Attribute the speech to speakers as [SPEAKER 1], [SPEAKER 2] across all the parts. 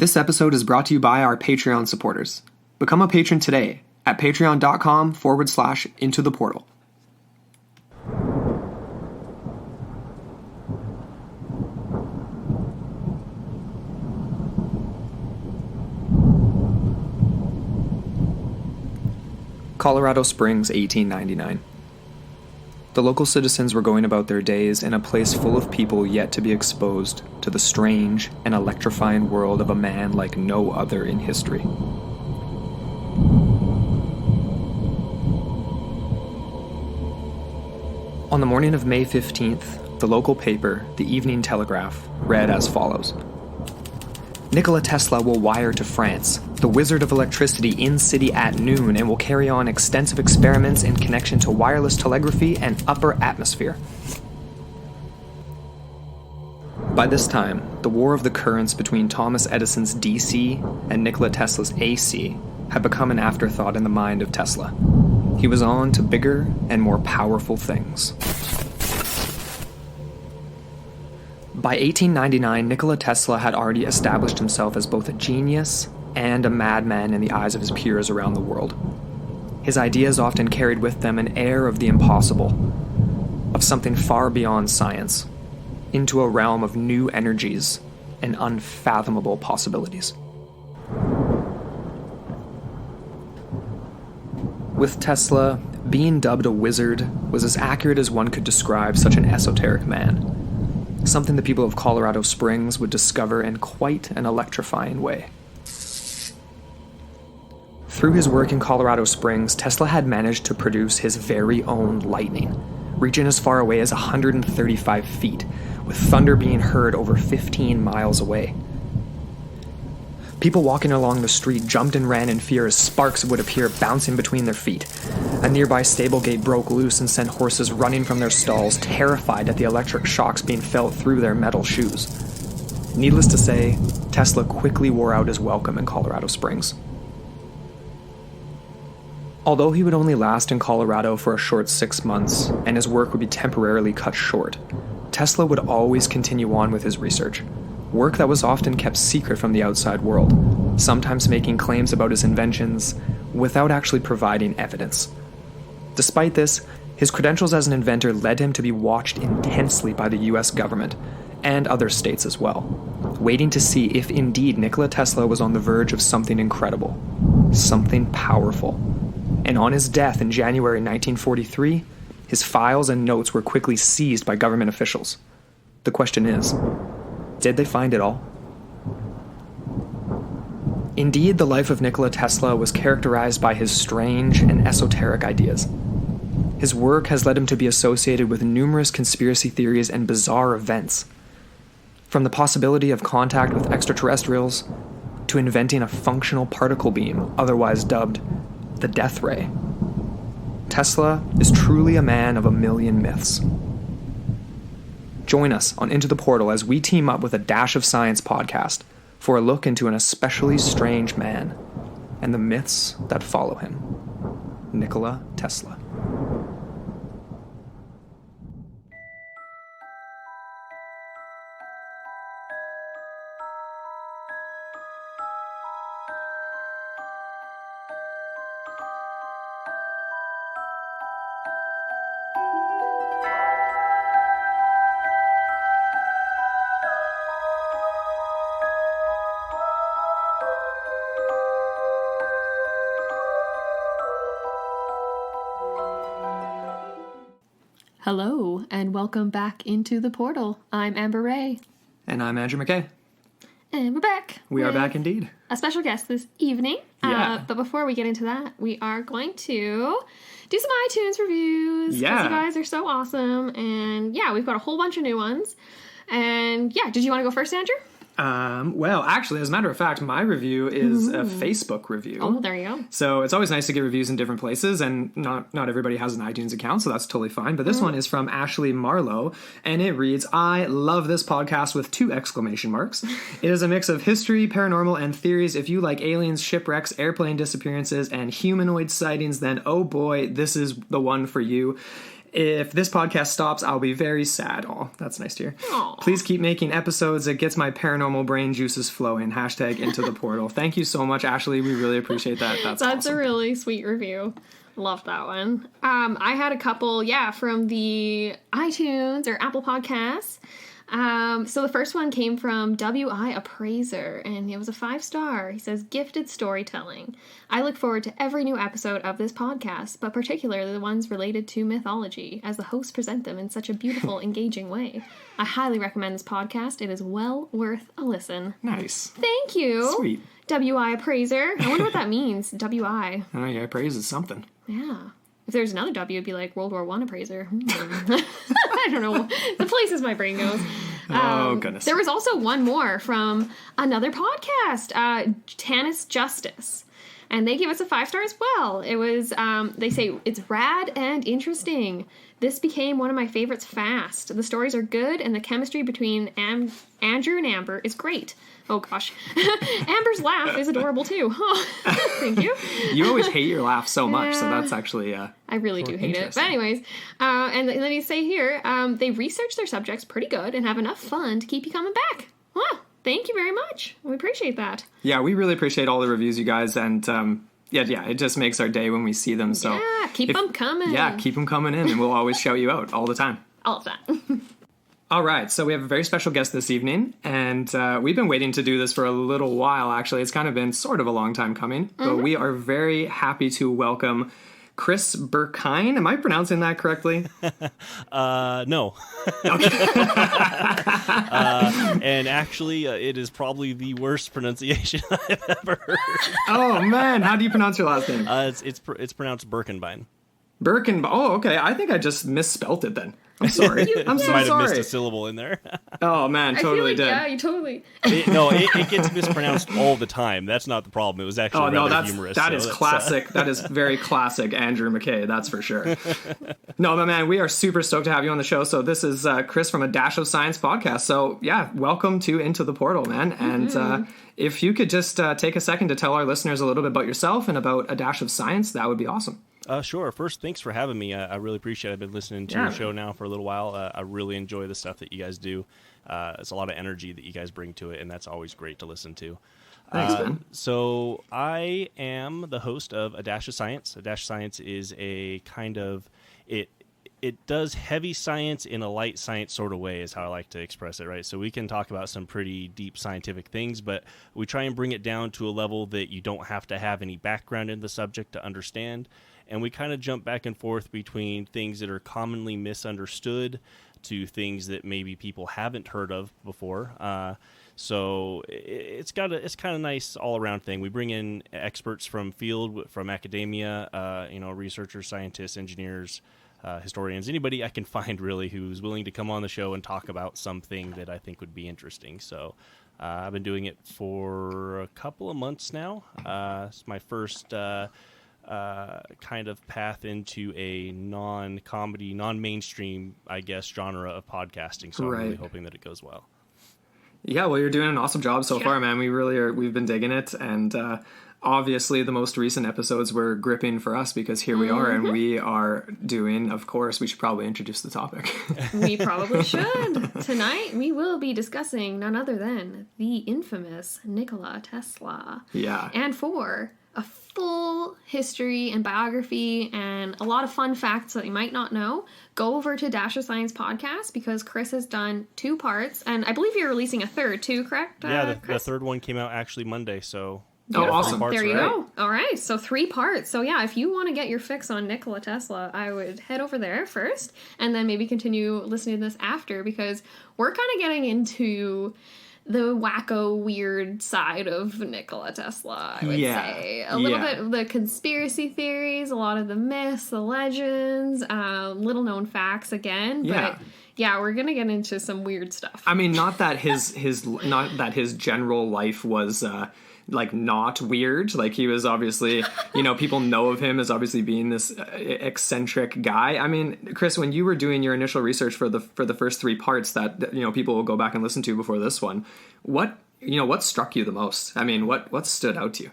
[SPEAKER 1] This episode is brought to you by our Patreon supporters. Become a patron today at patreon.com/into the portal. Colorado Springs, 1899. The local citizens were going about their days in a place full of people yet to be exposed to the strange and electrifying world of a man like no other in history. On the morning of May 15th, the local paper, the Evening Telegraph, read as follows. Nikola Tesla will wire to France, the wizard of electricity in city at noon, and will carry on extensive experiments in connection to wireless telegraphy and upper atmosphere. By this time, the war of the currents between Thomas Edison's DC and Nikola Tesla's AC had become an afterthought in the mind of Tesla. He was on to bigger and more powerful things. By 1899, Nikola Tesla had already established himself as both a genius and a madman in the eyes of his peers around the world. His ideas often carried with them an air of the impossible, of something far beyond science, into a realm of new energies and unfathomable possibilities. With Tesla, being dubbed a wizard was as accurate as one could describe such an esoteric man. Something the people of Colorado Springs would discover in quite an electrifying way. Through his work in Colorado Springs, Tesla had managed to produce his very own lightning, reaching as far away as 135 feet, with thunder being heard over 15 miles away. People walking along the street jumped and ran in fear as sparks would appear bouncing between their feet. A nearby stable gate broke loose and sent horses running from their stalls, terrified at the electric shocks being felt through their metal shoes. Needless to say, Tesla quickly wore out his welcome in Colorado Springs. Although he would only last in Colorado for a short 6 months, and his work would be temporarily cut short, Tesla would always continue on with his research. Work that was often kept secret from the outside world, sometimes making claims about his inventions without actually providing evidence. Despite this, his credentials as an inventor led him to be watched intensely by the US government, and other states as well, waiting to see if indeed Nikola Tesla was on the verge of something incredible, something powerful. And on his death in January 1943, his files and notes were quickly seized by government officials. The question is, did they find it all? Indeed, the life of Nikola Tesla was characterized by his strange and esoteric ideas. His work has led him to be associated with numerous conspiracy theories and bizarre events. From the possibility of contact with extraterrestrials, to inventing a functional particle beam, otherwise dubbed the death ray. Tesla is truly a man of a million myths. Join us on Into the Portal as we team up with a Dash of Science podcast for a look into an especially strange man and the myths that follow him. Nikola Tesla.
[SPEAKER 2] Hello, and welcome back into the portal. I'm Amber Ray.
[SPEAKER 1] And I'm Andrew McKay.
[SPEAKER 2] And we're back.
[SPEAKER 1] We are back indeed.
[SPEAKER 2] A special guest this evening.
[SPEAKER 1] Yeah.
[SPEAKER 2] But before we get into that, we are going to do some iTunes reviews.
[SPEAKER 1] Yeah.
[SPEAKER 2] Because you guys are so awesome. And yeah, we've got a whole bunch of new ones. And yeah, did you want to go first, Andrew?
[SPEAKER 1] Well, actually, as a matter of fact, my review is a Facebook review.
[SPEAKER 2] Oh, there you go.
[SPEAKER 1] So it's always nice to get reviews in different places, and not everybody has an iTunes account, so that's totally fine. But this one is from Ashley Marlowe, and it reads, I love this podcast with 2 exclamation marks. It is a mix of history, paranormal, and theories. If you like aliens, shipwrecks, airplane disappearances, and humanoid sightings, then oh boy, this is the one for you. If this podcast stops, I'll be very sad. Oh, that's nice to hear.
[SPEAKER 2] Aw.
[SPEAKER 1] Please keep making episodes. It gets my paranormal brain juices flowing. Hashtag into the portal. Thank you so much, Ashley. We really appreciate that. That's awesome.
[SPEAKER 2] a really sweet review. Love that one. I had a couple, from the iTunes or Apple Podcasts. So the first one came from W.I. Appraiser, and it was a 5-star. He says, gifted storytelling. I look forward to every new episode of this podcast, but particularly the ones related to mythology, as the hosts present them in such a beautiful, engaging way. I highly recommend this podcast. It is well worth a listen.
[SPEAKER 1] Nice.
[SPEAKER 2] Thank you.
[SPEAKER 1] Sweet.
[SPEAKER 2] W.I. Appraiser. I wonder what that means. W.I.
[SPEAKER 1] Oh, yeah, praise is something.
[SPEAKER 2] Yeah. If there's another W, it'd be like World War I appraiser. I don't know. The places my brain goes.
[SPEAKER 1] Oh, goodness.
[SPEAKER 2] There was also one more from another podcast, Tanis Justice. And they gave us a 5-star as well. It was, they say, it's rad and interesting. This became one of my favorites fast. The stories are good, and the chemistry between Andrew and Amber is great. Oh, gosh. Amber's laugh is adorable, too. Oh, thank you.
[SPEAKER 1] You always hate your laugh so much, so that's actually...
[SPEAKER 2] I really do hate it. But anyways, and then you say here, they research their subjects pretty good and have enough fun to keep you coming back. Wow. Thank you very much. We appreciate that.
[SPEAKER 1] Yeah, we really appreciate all the reviews, you guys, and it just makes our day when we see them. So
[SPEAKER 2] yeah, keep them coming.
[SPEAKER 1] Yeah, keep them coming in, and we'll always shout you out all the time.
[SPEAKER 2] All of that.
[SPEAKER 1] All right, so we have a very special guest this evening, and we've been waiting to do this for a little while, actually. It's kind of been sort of a long time coming, but we are very happy to welcome Chris Burkine. Am I pronouncing that correctly?
[SPEAKER 3] No. And actually, it is probably the worst pronunciation I've ever heard.
[SPEAKER 1] Oh, man. How do you pronounce your last name?
[SPEAKER 3] It's pronounced Birkenbein.
[SPEAKER 1] Oh, okay. I think I just misspelt it then. I'm sorry. I'm so
[SPEAKER 3] might
[SPEAKER 1] sorry.
[SPEAKER 3] have missed a syllable in there.
[SPEAKER 1] Oh, man. Totally did.
[SPEAKER 2] Yeah, you totally...
[SPEAKER 3] It gets mispronounced all the time. That's not the problem. It was actually rather humorous.
[SPEAKER 1] That is classic. That is very classic Andrew McKay, that's for sure. No, but man, we are super stoked to have you on the show. So this is Chris from A Dash of Science podcast. So yeah, welcome to Into the Portal, man. And if you could just take a second to tell our listeners a little bit about yourself and about A Dash of Science, that would be awesome.
[SPEAKER 3] Sure. First, thanks for having me. I really appreciate it. I've been listening to your show now for a little while. I really enjoy the stuff that you guys do. It's a lot of energy that you guys bring to it, and that's always great to listen to.
[SPEAKER 1] Thanks, man.
[SPEAKER 3] So I am the host of A Dash of Science. A Dash of Science is a kind of... It does heavy science in a light science sort of way is how I like to express it, right? So we can talk about some pretty deep scientific things, but we try and bring it down to a level that you don't have to have any background in the subject to understand. And we kind of jump back and forth between things that are commonly misunderstood to things that maybe people haven't heard of before. So it's kind of nice all around thing. We bring in experts from academia, researchers, scientists, engineers, historians, anybody I can find really who's willing to come on the show and talk about something that I think would be interesting. So I've been doing it for a couple of months now. It's my first kind of path into a non-comedy, non-mainstream, I guess, genre of podcasting. So I'm really hoping that it goes well.
[SPEAKER 1] Yeah, well, you're doing an awesome job so far, man. We've been digging it, and obviously the most recent episodes were gripping for us because here we are, and we are doing, of course, we should probably introduce the topic.
[SPEAKER 2] We probably should. Tonight, we will be discussing none other than the infamous Nikola Tesla.
[SPEAKER 1] Yeah.
[SPEAKER 2] And for a full history and biography and a lot of fun facts that you might not know, go over to Dash of Science podcast because Chris has done 2 parts, and I believe you're releasing a third too, correct?
[SPEAKER 3] Yeah, the third one came out actually Monday, so...
[SPEAKER 1] Oh, awesome.
[SPEAKER 2] There you go. All right. So 3 parts. So yeah, if you want to get your fix on Nikola Tesla, I would head over there first and then maybe continue listening to this after because we're kind of getting into the wacko weird side of Nikola Tesla, I would say. A little bit of the conspiracy theories, a lot of the myths, the legends, little known facts again. But yeah, we're going to get into some weird stuff.
[SPEAKER 1] I mean, not that his general life was not weird. Like he was obviously, people know of him as obviously being this eccentric guy. I mean, Chris, when you were doing your initial research for the first 3 parts that people will go back and listen to before this one, what struck you the most? I mean, what stood out to you?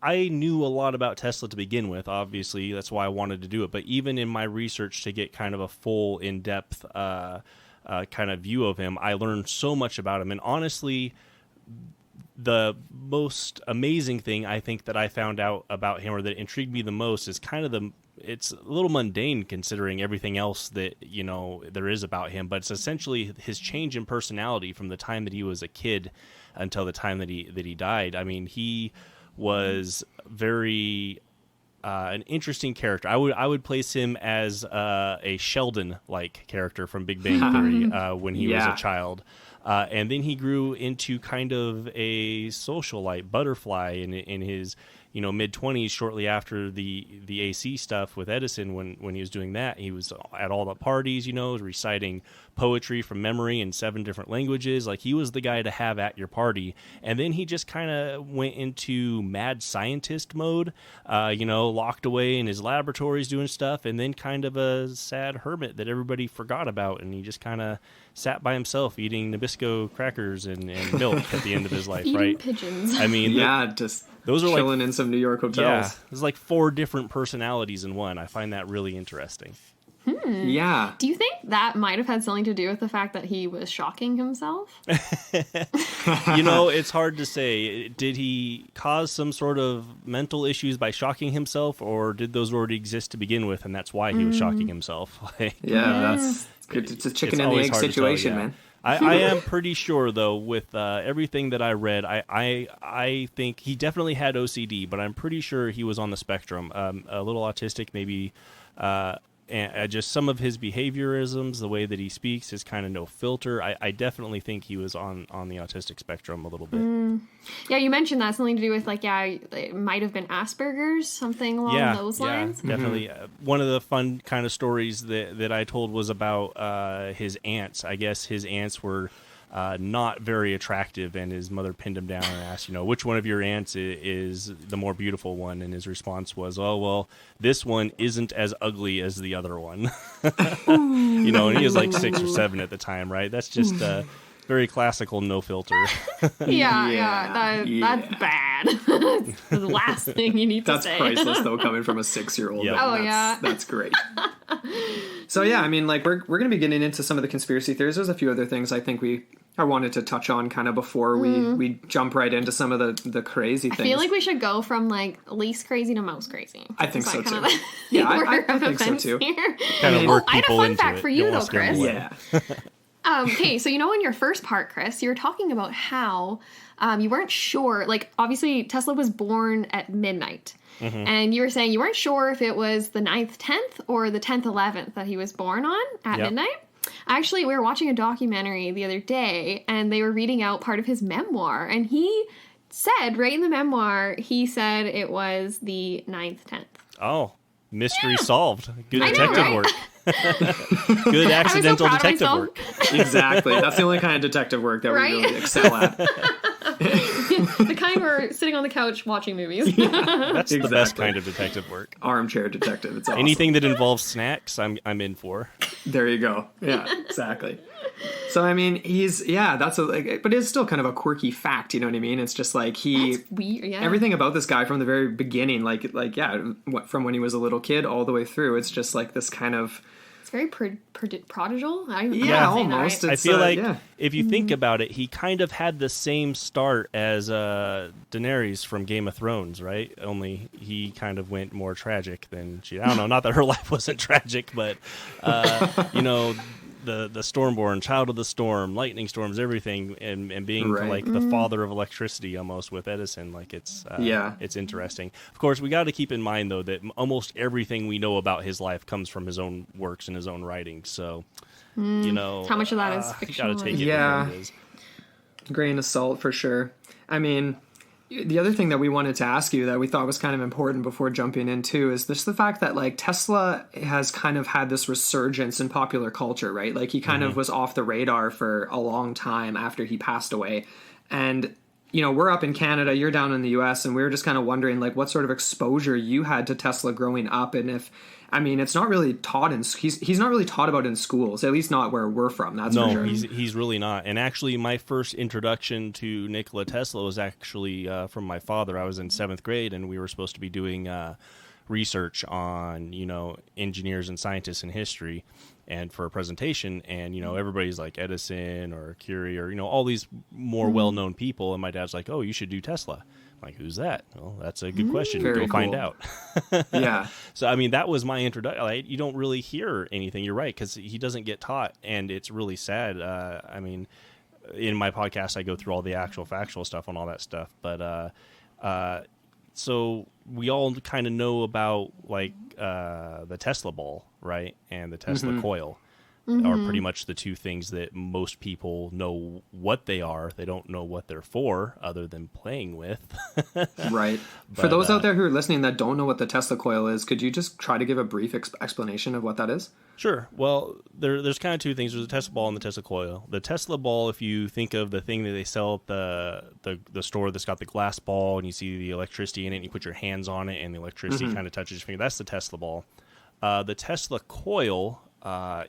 [SPEAKER 3] I knew a lot about Tesla to begin with. Obviously, that's why I wanted to do it. But even in my research to get kind of a full, in-depth kind of view of him, I learned so much about him. And honestly, the most amazing thing I think that I found out about him, or that intrigued me the most, is kind of it's a little mundane considering everything else that, you know, there is about him, but it's essentially his change in personality from the time that he was a kid until the time that he died. I mean, he was very an interesting character. I would place him as a Sheldon-like character from Big Bang Theory when he was a child. And then he grew into kind of a socialite, butterfly in his, you know, mid-20s, shortly after the AC stuff with Edison. When he was doing that, he was at all the parties, you know, reciting poetry from memory in 7 different languages. Like, he was the guy to have at your party. And then he just kind of went into mad scientist mode, you know, locked away in his laboratories doing stuff, and then kind of a sad hermit that everybody forgot about. And he just kind of sat by himself eating Nabisco crackers and milk at the end of his life,
[SPEAKER 2] Eating
[SPEAKER 3] right?
[SPEAKER 2] pigeons.
[SPEAKER 3] I mean,
[SPEAKER 1] Just
[SPEAKER 3] those are
[SPEAKER 1] chilling
[SPEAKER 3] like,
[SPEAKER 1] in some New York hotels.
[SPEAKER 3] yeah, there's like 4 different personalities in one. I find that really interesting.
[SPEAKER 1] Yeah.
[SPEAKER 2] Do you think that might have had something to do with the fact that he was shocking himself?
[SPEAKER 3] You know, it's hard to say. Did he cause some sort of mental issues by shocking himself, or did those already exist to begin with, and that's why he was shocking himself? Like,
[SPEAKER 1] That's it's a chicken and the
[SPEAKER 3] always
[SPEAKER 1] egg
[SPEAKER 3] hard to
[SPEAKER 1] situation,
[SPEAKER 3] tell, yeah.
[SPEAKER 1] man.
[SPEAKER 3] I am pretty sure, though, with everything that I read, I think he definitely had OCD, but I'm pretty sure he was on the spectrum. A little autistic, maybe. And just some of his behaviorisms, the way that he speaks, is kind of no filter. I definitely think he was on the autistic spectrum a little bit.
[SPEAKER 2] Yeah, you mentioned that, something to do with, like, it might have been Asperger's, something along those lines.
[SPEAKER 3] Yeah, definitely. One of the fun kind of stories that I told was about his aunts. I guess his aunts were not very attractive, and his mother pinned him down and asked, you know, which one of your aunts is the more beautiful one? And his response was, oh, well, this one isn't as ugly as the other one. You know, and he was like 6 or 7 at the time, right? That's just very classical, no filter.
[SPEAKER 2] That's bad. That's the last thing you need to
[SPEAKER 1] That's
[SPEAKER 2] say.
[SPEAKER 1] priceless, though, coming from a 6-year-old.
[SPEAKER 3] Yep.
[SPEAKER 1] That's great. So yeah, I mean, like, we're going to be getting into some of the conspiracy theories. There's a few other things I think I wanted to touch on kind of before we jump right into some of the crazy things.
[SPEAKER 2] I feel like we should go from, like, least crazy to most crazy.
[SPEAKER 1] I think so, too.
[SPEAKER 2] Yeah,
[SPEAKER 1] I think so, too.
[SPEAKER 3] Kind of work
[SPEAKER 2] I had a
[SPEAKER 3] people
[SPEAKER 2] fun
[SPEAKER 3] into
[SPEAKER 2] fact
[SPEAKER 3] it.
[SPEAKER 2] for you,
[SPEAKER 3] Don't
[SPEAKER 2] though,
[SPEAKER 3] wanna scare them
[SPEAKER 2] Chris.
[SPEAKER 3] away.
[SPEAKER 1] Yeah.
[SPEAKER 2] Okay, so, you know, in your first part, Chris, you were talking about how you weren't sure, like, obviously Tesla was born at midnight. Mm-hmm. And you were saying you weren't sure if it was the 9th, 10th, or the 10th, 11th that he was born on at midnight. Actually, we were watching a documentary the other day, and they were reading out part of his memoir, and he said, right in the memoir, he said it was the 9th, 10th.
[SPEAKER 3] Oh, mystery solved. Good
[SPEAKER 2] I know,
[SPEAKER 3] detective
[SPEAKER 2] right?
[SPEAKER 3] work. Good accidental
[SPEAKER 2] proud of
[SPEAKER 3] detective
[SPEAKER 2] myself.
[SPEAKER 3] work.
[SPEAKER 1] Exactly. That's the only kind of detective work that
[SPEAKER 2] Right?
[SPEAKER 1] we really excel at.
[SPEAKER 2] The kind where we're sitting on the couch watching movies.
[SPEAKER 3] That's the best
[SPEAKER 1] Exactly.
[SPEAKER 3] kind of detective work.
[SPEAKER 1] Armchair detective. It's awesome.
[SPEAKER 3] Anything that involves snacks, I'm in for.
[SPEAKER 1] There you go. Yeah, exactly. So I mean, but it's still kind of a quirky fact. You know what I mean? It's just like
[SPEAKER 2] That's weird, yeah.
[SPEAKER 1] everything about this guy from the very beginning, from when he was a little kid all the way through. It's just like this kind of.
[SPEAKER 2] It's very prodigal.
[SPEAKER 1] Yeah, almost.
[SPEAKER 3] I feel like if you think about it, he kind of had the same start as Daenerys from Game of Thrones, right? Only he kind of went more tragic than she. I don't know. Not that her life wasn't tragic, but you know, the Stormborn, child of the storm, lightning storms, everything, and being like the father of electricity almost with Edison. Like it's interesting. Of course, we got to keep in mind though that almost everything we know about his life comes from his own works and his own writings. So you know,
[SPEAKER 2] how much of that is fictional?
[SPEAKER 3] Got to take it. Yeah, it is.
[SPEAKER 1] Grain of salt for sure. I mean, the other thing that we wanted to ask you that we thought was kind of important before jumping into is just the fact that, like, Tesla has kind of had this resurgence in popular culture, right? Like, he kind of was off the radar for a long time after he passed away. And we're up in Canada, you're down in the US, and we were just kind of wondering like what sort of exposure you had to Tesla growing up, and if, I mean, it's not really taught he's not really taught about in schools, at least not where we're from. That's for sure.
[SPEAKER 3] No, he's really not. And actually, my first introduction to Nikola Tesla was actually from my father. I was in 7th grade, and we were supposed to be doing research on, engineers and scientists in history, and for a presentation, and everybody's like Edison or Curie or all these more well-known people, and my dad's like, oh, you should do Tesla. I'm like, who's that? Well, that's a good question.
[SPEAKER 1] Very
[SPEAKER 3] Go
[SPEAKER 1] cool.
[SPEAKER 3] find out.
[SPEAKER 1] Yeah.
[SPEAKER 3] So I mean, that was my introduction. Like, you don't really hear anything. You're right, because he doesn't get taught, and it's really sad. I mean, in my podcast I go through all the actual factual stuff on all that stuff, but so we all kind of know about like the Tesla ball, right, and the Tesla coil are pretty much the two things that most people know what they are. They don't know what they're for, other than playing with.
[SPEAKER 1] Right. For those out there who are listening that don't know what the Tesla coil is, could you just try to give a brief explanation of what that is?
[SPEAKER 3] Sure. Well, there's kind of two things. There's a Tesla ball and the Tesla coil. The Tesla ball, if you think of the thing that they sell at the store that's got the glass ball and you see the electricity in it and you put your hands on it and the electricity kind of touches your finger, that's the Tesla ball. The Tesla coil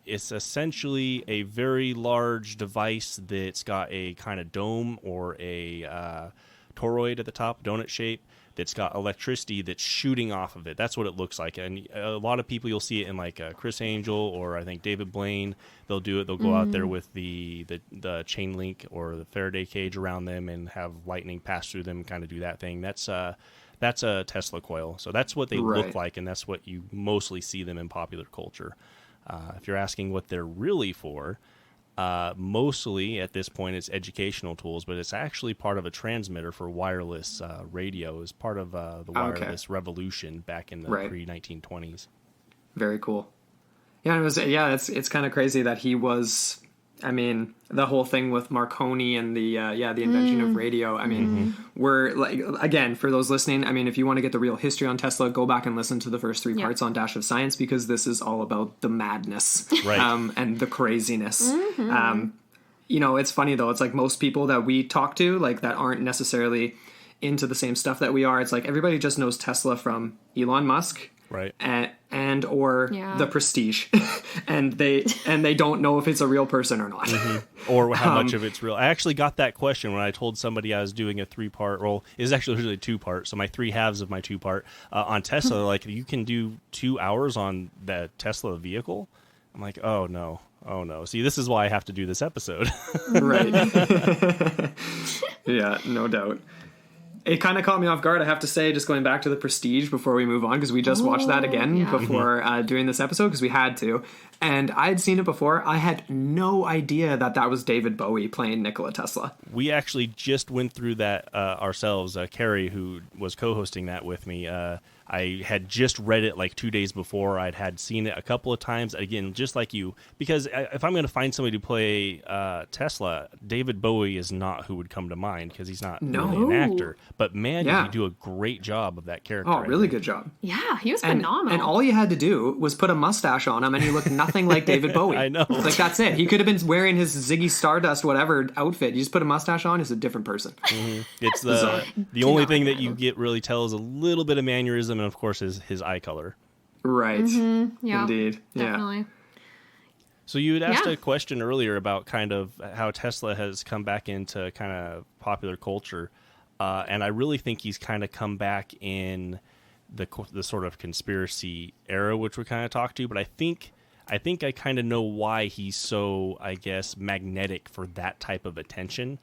[SPEAKER 3] is essentially a very large device that's got a kind of dome or a toroid at the top, donut shape, that's got electricity that's shooting off of it. That's what it looks like. And a lot of people, you'll see it in like Chris Angel or I think David Blaine. They'll do it. They'll go out there with the chain link or the Faraday cage around them and have lightning pass through them and kind of do that thing. That's a Tesla coil. So that's what they look like, and that's what you mostly see them in popular culture. If you're asking what they're really for, mostly at this point it's educational tools, but it's actually part of a transmitter for wireless radio. Is part of the wireless revolution back in the pre-1920s.
[SPEAKER 1] Very cool. Yeah, it's kind of crazy that he was. I mean, the whole thing with Marconi and the invention of radio. I mean, we're like, again, for those listening, I mean, if you want to get the real history on Tesla, go back and listen to the first 3 parts on Dash of Science, because this is all about the madness and the craziness. It's funny though. It's like most people that we talk to, like that aren't necessarily into the same stuff that we are. It's like everybody just knows Tesla from Elon Musk.
[SPEAKER 3] Right.
[SPEAKER 1] And or the prestige, and they don't know if it's a real person or not,
[SPEAKER 3] or how much of it's real. I actually got that question when I told somebody I was doing a 3-part. Well, it's actually usually 2-part. So my 3 halves of my 2-part on Tesla. Like, you can do 2 hours on the Tesla vehicle. I'm like, oh no. See, this is why I have to do this episode.
[SPEAKER 1] Right. Yeah, no doubt. It kind of caught me off guard, I have to say, just going back to the Prestige before we move on, because we just watched that again before doing this episode, because we had to. And I had seen it before. I had no idea that was David Bowie playing Nikola Tesla.
[SPEAKER 3] We actually just went through that ourselves. Carrie, who was co-hosting that with me, I had just read it like 2 days before. I'd seen it a couple of times, again, just like you, because if I'm going to find somebody to play Tesla, David Bowie is not who would come to mind, because he's not really an actor. But man, did he do a great job of that character.
[SPEAKER 1] Oh, really good job.
[SPEAKER 2] Yeah, he was phenomenal.
[SPEAKER 1] And all you had to do was put a mustache on him, and he looked nothing like David Bowie.
[SPEAKER 3] I know.
[SPEAKER 1] Like, that's it. He could have been wearing his Ziggy Stardust whatever outfit. You just put a mustache on, he's a different person.
[SPEAKER 3] It's the only thing that you get really tell is a little bit of mannerism, and of course his eye color.
[SPEAKER 1] Right.
[SPEAKER 2] Yeah,
[SPEAKER 1] indeed.
[SPEAKER 2] Definitely.
[SPEAKER 1] Yeah.
[SPEAKER 3] So you had asked a question earlier about kind of how Tesla has come back into kind of popular culture, and I really think he's kind of come back in the sort of conspiracy era, which we kind of talked to. But I think I kind of know why he's so, I guess, magnetic for that type of attention.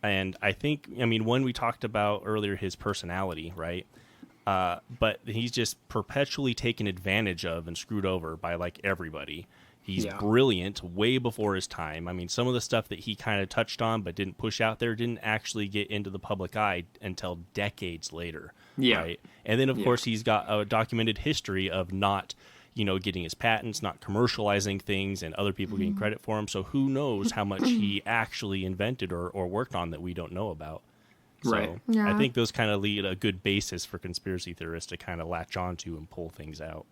[SPEAKER 3] And I think, I mean, when we talked about earlier his personality, right? But he's just perpetually taken advantage of and screwed over by like everybody. He's brilliant, way before his time. I mean, some of the stuff that he kind of touched on but didn't push out there didn't actually get into the public eye until decades later. Yeah. Right? And then, of course, he's got a documented history of not, getting his patents, not commercializing things, and other people getting credit for him. So who knows how much he actually invented or worked on that we don't know about. So I think those kind of lead a good basis for conspiracy theorists to kind of latch onto and pull things out.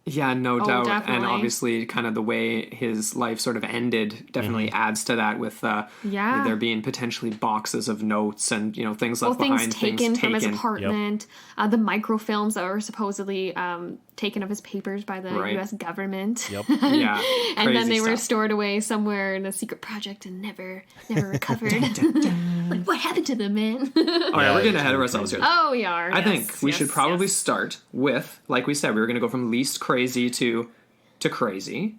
[SPEAKER 1] Yeah, no doubt.
[SPEAKER 2] definitely.
[SPEAKER 1] And obviously kind of the way his life sort of ended definitely adds to that with there being potentially boxes of notes and, things left behind.
[SPEAKER 2] Things taken from his apartment, the microfilms that were supposedly taken of his papers by the U.S. government.
[SPEAKER 3] Yep.
[SPEAKER 1] Yeah.
[SPEAKER 2] And then they
[SPEAKER 1] stuff.
[SPEAKER 2] were stored away somewhere in a secret project and never recovered. Like, what happened to them, man?
[SPEAKER 1] All right, we're getting ahead of ourselves here.
[SPEAKER 2] Oh, we are.
[SPEAKER 1] I think we should probably start with, like we said, we were going to go from least crazy to crazy.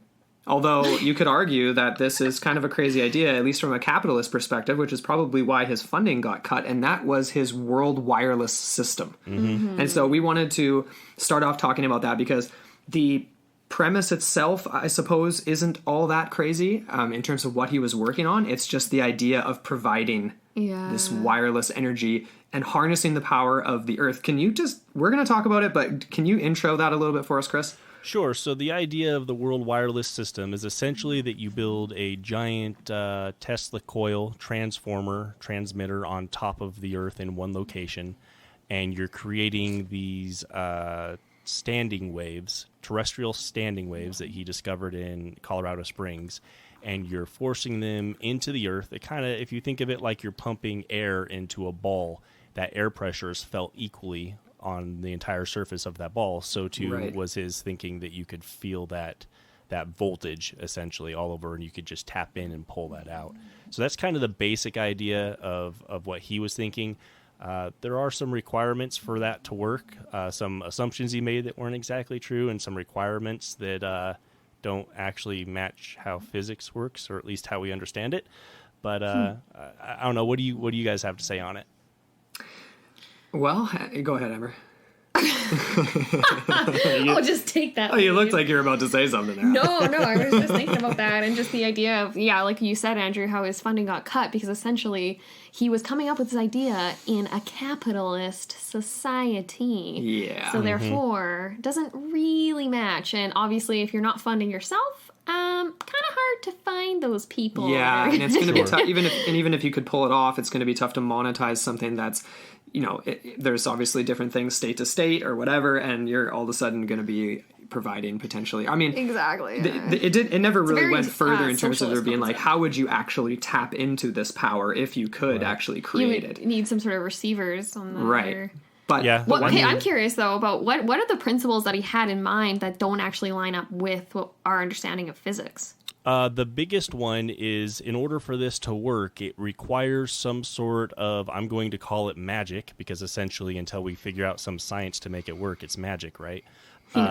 [SPEAKER 1] Although you could argue that this is kind of a crazy idea, at least from a capitalist perspective, which is probably why his funding got cut, and that was his world wireless system. And so we wanted to start off talking about that because the premise itself, I suppose, isn't all that crazy in terms of what he was working on. It's just the idea of providing this wireless energy and harnessing the power of the earth. Can you we're going to talk about it, but can you intro that a little bit for us, Chris?
[SPEAKER 3] Sure. So the idea of the world wireless system is essentially that you build a giant Tesla coil transmitter on top of the earth in one location, and you're creating these standing waves, terrestrial standing waves that he discovered in Colorado Springs, and you're forcing them into the earth. It kind of, if you think of it like you're pumping air into a ball, that air pressure is felt equally on the entire surface of that ball. So too was his thinking that you could feel that voltage essentially all over, and you could just tap in and pull that out. So that's kind of the basic idea of what he was thinking. There are some requirements for that to work, some assumptions he made that weren't exactly true, and some requirements that don't actually match how physics works, or at least how we understand it. But I don't know. What do you guys have to say on it?
[SPEAKER 1] Well, go ahead, Amber.
[SPEAKER 2] I'll just take that.
[SPEAKER 1] Oh, you looked like you were about to say something there.
[SPEAKER 2] No, I was just thinking about that, and just the idea of, like you said, Andrew, how his funding got cut because essentially he was coming up with this idea in a capitalist society.
[SPEAKER 1] Yeah.
[SPEAKER 2] So therefore, doesn't really match. And obviously, if you're not funding yourself, kind of hard to find those people.
[SPEAKER 1] Yeah, and it's going to be tough. Even if you could pull it off, it's going to be tough to monetize something that's, there's obviously different things state to state or whatever, and you're all of a sudden going to be providing potentially. I mean,
[SPEAKER 2] exactly.
[SPEAKER 1] It never really went further in terms of there being
[SPEAKER 2] concept.
[SPEAKER 1] like, how would you actually tap into this power if you could actually create
[SPEAKER 2] you would
[SPEAKER 1] it?
[SPEAKER 2] need some sort of receivers on the
[SPEAKER 1] Right. But
[SPEAKER 2] I'm curious though about what are the principles that he had in mind that don't actually line up with our understanding of physics?
[SPEAKER 3] The biggest one is, in order for this to work, it requires some sort of, I'm going to call it magic, because essentially until we figure out some science to make it work, it's magic, right?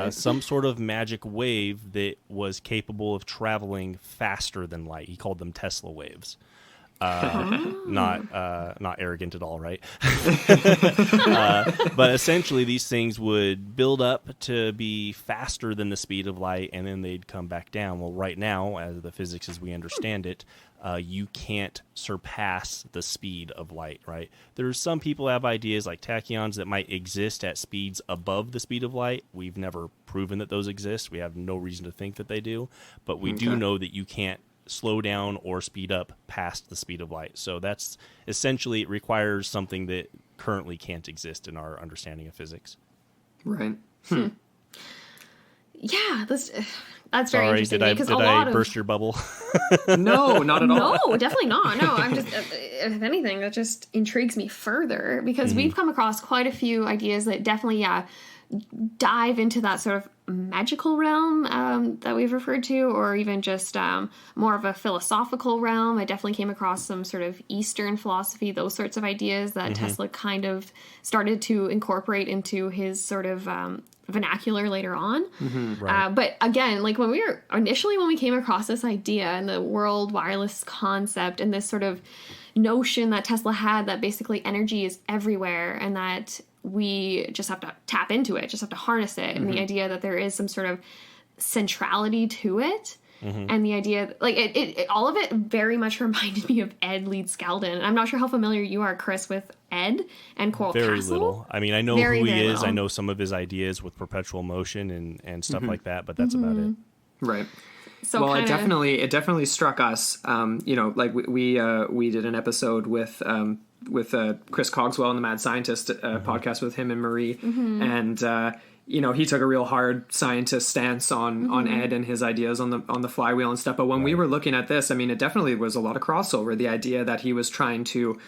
[SPEAKER 3] Some sort of magic wave that was capable of traveling faster than light. He called them Tesla waves. Not arrogant at all, right? But essentially these things would build up to be faster than the speed of light, and then they'd come back down. Well, right now, as the physics as we understand it, you can't surpass the speed of light, right? There's some people have ideas like tachyons that might exist at speeds above the speed of light. We've never proven that those exist. We have no reason to think that they do, but we do know that you can't slow down or speed up past the speed of light. So that's essentially, it requires something that currently can't exist in our understanding of physics.
[SPEAKER 1] Right.
[SPEAKER 2] Yeah, that's very
[SPEAKER 3] Sorry,
[SPEAKER 2] interesting.
[SPEAKER 3] did I burst your bubble?
[SPEAKER 1] No, not at all.
[SPEAKER 2] No, definitely not. No, I'm just, if anything, that just intrigues me further because we've come across quite a few ideas that definitely, dive into that sort of magical realm that we've referred to, or even just more of a philosophical realm. I definitely came across some sort of Eastern philosophy, those sorts of ideas that Tesla kind of started to incorporate into his sort of vernacular later on.
[SPEAKER 3] Right.
[SPEAKER 2] But again, like when we came across this idea and the world wireless concept and this sort of notion that Tesla had that basically energy is everywhere and that we just have to tap into it, just have to harness it. And the idea that there is some sort of centrality to it. And the idea, like, it all of it very much reminded me of Ed Leeds-Skeldon. I'm not sure how familiar you are, Chris, with Ed and Coral
[SPEAKER 3] Very
[SPEAKER 2] Castle.
[SPEAKER 3] little. I mean, I know
[SPEAKER 2] Very,
[SPEAKER 3] who he
[SPEAKER 2] very
[SPEAKER 3] is.
[SPEAKER 2] little.
[SPEAKER 3] I know some of his ideas with perpetual motion and stuff like that, but that's about it.
[SPEAKER 1] Right.
[SPEAKER 2] So
[SPEAKER 1] well,
[SPEAKER 2] kinda,
[SPEAKER 1] it definitely struck us. Like we did an episode with Chris Cogswell and the Mad Scientist podcast with him and Marie, and he took a real hard scientist stance on Ed and his ideas on the flywheel and stuff. But when we were looking at this, I mean, it definitely was a lot of crossover. The idea that he was trying to,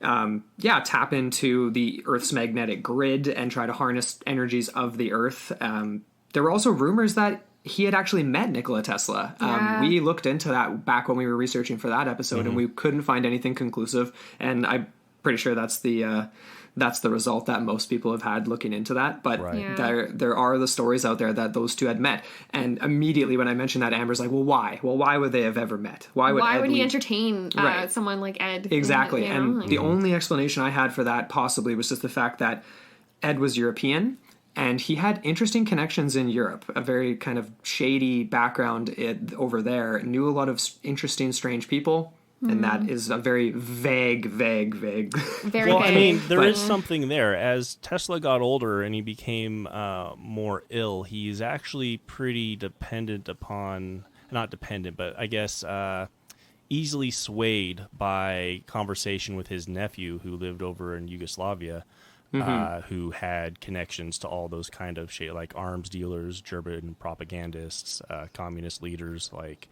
[SPEAKER 1] tap into the Earth's magnetic grid and try to harness energies of the Earth. There were also rumors that he had actually met Nikola Tesla. We looked into that back when we were researching for that episode, and we couldn't find anything conclusive. And I'm pretty sure that's the result that most people have had looking into that. But there are the stories out there that those two had met. And immediately when I mentioned that, Amber's like, well, why? Well, why would they have ever met? Why would
[SPEAKER 2] he entertain someone like Ed?
[SPEAKER 1] Exactly. And the only explanation I had for that possibly was just the fact that Ed was European, and he had interesting connections in Europe, a very kind of shady background over there, knew a lot of interesting, strange people. And that is a very vague.
[SPEAKER 2] Very
[SPEAKER 3] well,
[SPEAKER 2] vague.
[SPEAKER 3] I mean, there is something there. As Tesla got older and he became more ill, he's actually pretty dependent upon, not dependent, but I guess easily swayed by conversation with his nephew who lived over in Yugoslavia, who had connections to all those kind of shit, like arms dealers, German propagandists, communist leaders, like...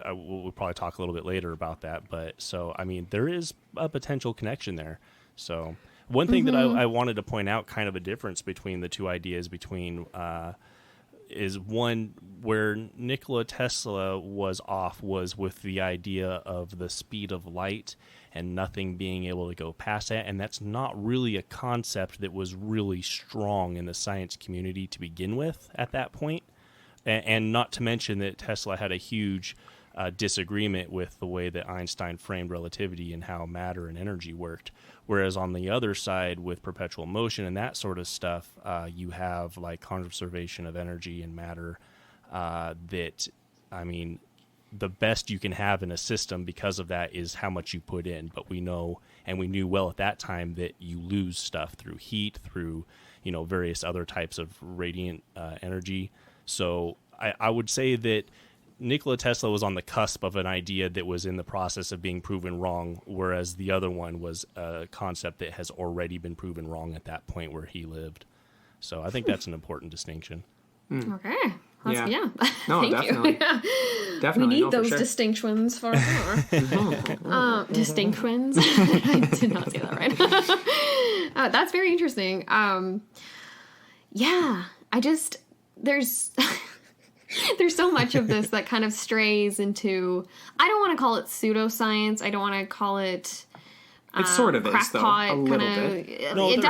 [SPEAKER 3] we'll probably talk a little bit later about that, but so I mean there is a potential connection there. So one thing that I wanted to point out, kind of a difference between the two ideas is one where Nikola Tesla was off was with the idea of the speed of light and nothing being able to go past that, and that's not really a concept that was really strong in the science community to begin with at that point. And not to mention that Tesla had a huge disagreement with the way that Einstein framed relativity and how matter and energy worked. Whereas on the other side, with perpetual motion and that sort of stuff, you have like conservation of energy and matter that, I mean, the best you can have in a system because of that is how much you put in. But we know, and we knew well at that time, that you lose stuff through heat, through, various other types of radiant energy. So I would say that Nikola Tesla was on the cusp of an idea that was in the process of being proven wrong, whereas the other one was a concept that has already been proven wrong at that point where he lived. So I think that's an important distinction.
[SPEAKER 2] Okay. Yeah.
[SPEAKER 1] No,
[SPEAKER 2] Thank
[SPEAKER 1] definitely.
[SPEAKER 2] you.
[SPEAKER 1] Definitely.
[SPEAKER 2] We need
[SPEAKER 1] no, for
[SPEAKER 2] those
[SPEAKER 1] sure.
[SPEAKER 2] distinctions for sure. Distinctions. I did not say that right. That's very interesting. There's there's so much of this that kind of strays into, I don't want to call it pseudoscience. I don't want to call it
[SPEAKER 1] it sort of is, though, a little bit.
[SPEAKER 3] No,
[SPEAKER 2] it
[SPEAKER 3] it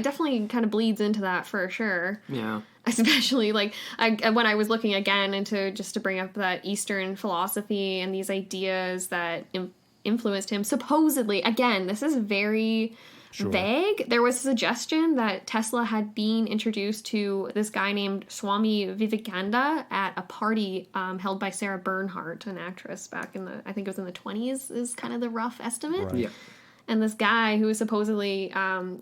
[SPEAKER 2] definitely kind of bleeds into that for sure.
[SPEAKER 1] Yeah.
[SPEAKER 2] Especially like when I was looking again into, just to bring up that Eastern philosophy and these ideas that influenced him. Supposedly, again, this is very vague. There was a suggestion that Tesla had been introduced to this guy named Swami Vivekananda at a party held by Sarah Bernhardt, an actress back in I think it was in the 20s, is kind of the rough estimate.
[SPEAKER 3] Right.
[SPEAKER 1] Yeah.
[SPEAKER 2] And this guy who was supposedly,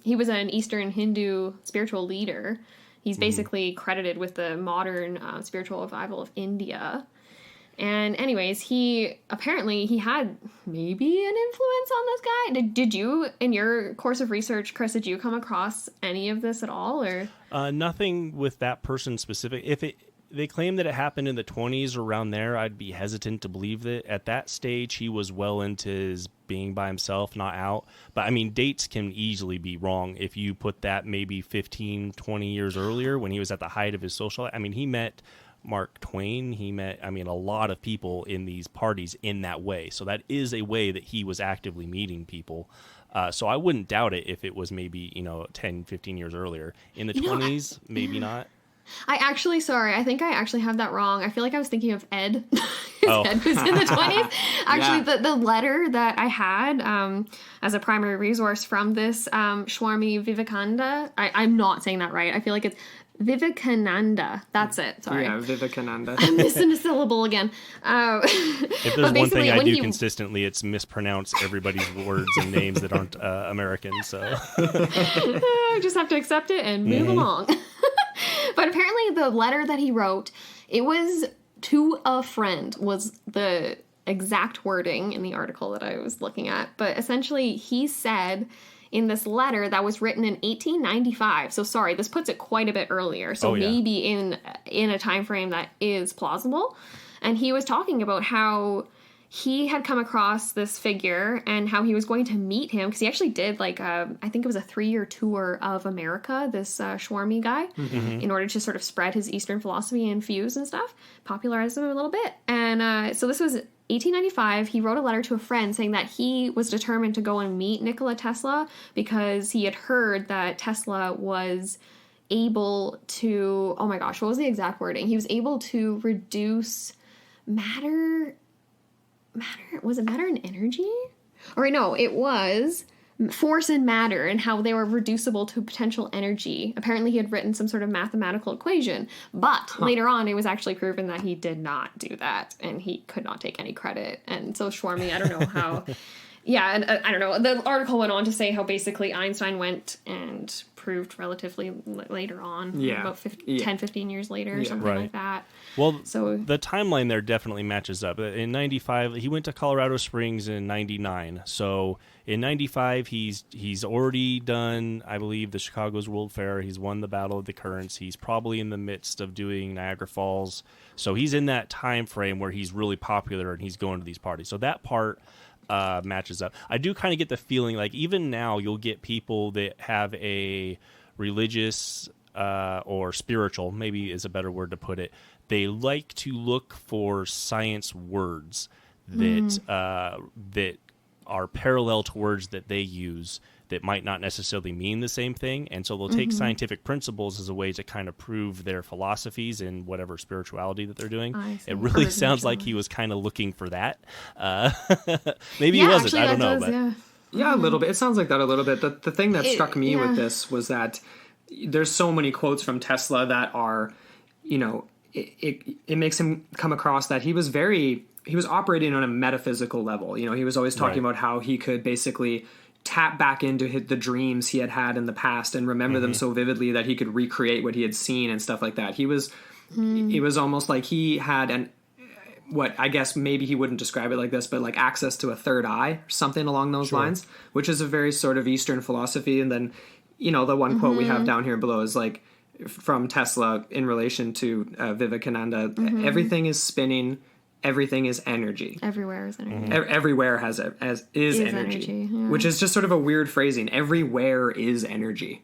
[SPEAKER 2] he was an Eastern Hindu spiritual leader. He's basically credited with the modern spiritual revival of India. And anyways, he had maybe an influence on this guy. Did you, in your course of research, Chris, did you come across any of this at all? Or
[SPEAKER 3] nothing with that person specific. If they claim that it happened in the 20s or around there, I'd be hesitant to believe that. At that stage, he was well into his being by himself, not out. But, I mean, dates can easily be wrong if you put that maybe 15, 20 years earlier when he was at the height of his social life. I mean, he met Mark Twain. He met, a lot of people in these parties in that way. So that is a way that he was actively meeting people. So I wouldn't doubt it if it was maybe, 10, 15 years earlier. In the 20s, maybe not.
[SPEAKER 2] I think I actually have that wrong. I feel like I was thinking of Ed. Ed was in the 20s. Actually, the letter that I had as a primary resource from this Swami Vivekananda, I'm not saying that right. I feel like it's Vivekananda. That's it. Sorry.
[SPEAKER 1] Yeah, Vivekananda.
[SPEAKER 2] I'm missing a syllable again.
[SPEAKER 3] If there's one thing I do consistently, it's mispronounce everybody's words and names that aren't American. So
[SPEAKER 2] I just have to accept it and move along. But apparently the letter that he wrote, it was to a friend, was the exact wording in the article that I was looking at. But essentially he said, in this letter that was written in 1895. So sorry, this puts it quite a bit earlier. So maybe in a time frame that is plausible. And he was talking about how he had come across this figure and how he was going to meet him, because he actually did I think it was a 3-year tour of America, this Schwarmy guy, in order to sort of spread his Eastern philosophy and views and stuff, popularize them a little bit. And so this was 1895. He wrote a letter to a friend saying that he was determined to go and meet Nikola Tesla because he had heard that Tesla was able to, oh my gosh, what was the exact wording? He was able to reduce was it matter and energy? Or no, it was force and matter and how they were reducible to potential energy. Apparently he had written some sort of mathematical equation, but later on it was actually proven that he did not do that and he could not take any credit. And so Schwarmy, I don't know how... Yeah, and I don't know. The article went on to say how basically Einstein went and proved relatively later on, about 10, 15 years later or something like that.
[SPEAKER 3] Well,
[SPEAKER 2] so
[SPEAKER 3] the timeline there definitely matches up. In 95, he went to Colorado Springs in 99. So in 95, he's already done, I believe, the Chicago's World Fair. He's won the Battle of the Currents. He's probably in the midst of doing Niagara Falls. So he's in that time frame where he's really popular and he's going to these parties. So that part... matches up. I do kind of get the feeling like even now you'll get people that have a religious or spiritual, maybe is a better word to put it. They like to look for science words that that are parallel to words that they use that might not necessarily mean the same thing. And so they'll take scientific principles as a way to kind of prove their philosophies in whatever spirituality that they're doing. It really sounds like he was kind of looking for that. Maybe he wasn't. I don't know. But
[SPEAKER 1] yeah, a little bit. It sounds like that a little bit. The thing that struck me with this was that there's so many quotes from Tesla that are, it makes him come across that he was operating on a metaphysical level. He was always talking about how he could basically tap back into the dreams he had in the past and remember them so vividly that he could recreate what he had seen and stuff like that. It was almost like he had what I guess maybe he wouldn't describe it like this, but like access to a third eye, something along those lines, which is a very sort of Eastern philosophy. And then, the one quote we have down here below is like from Tesla in relation to Vivekananda, everything is spinning. Everything is energy.
[SPEAKER 2] Everywhere is energy.
[SPEAKER 1] Everywhere is energy, which is just sort of a weird phrasing. Everywhere is energy.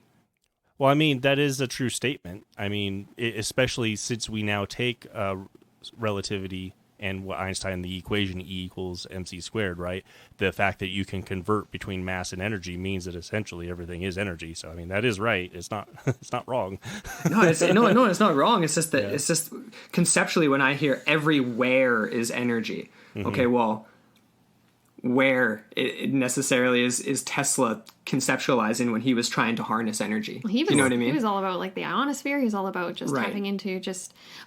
[SPEAKER 3] Well, I mean, that is a true statement. I mean, especially since we now take relativity and what Einstein, the equation E equals mc squared, right? The fact that you can convert between mass and energy means that essentially everything is energy. So, I mean, that is right. It's not it's not wrong.
[SPEAKER 1] No, it's not wrong. It's just that it's just conceptually when I hear everywhere is energy. Okay, well, where it necessarily is Tesla conceptualizing when he was trying to harness energy.
[SPEAKER 2] Well, you
[SPEAKER 1] know what I mean?
[SPEAKER 2] He was all about like the ionosphere. He was all about just tapping into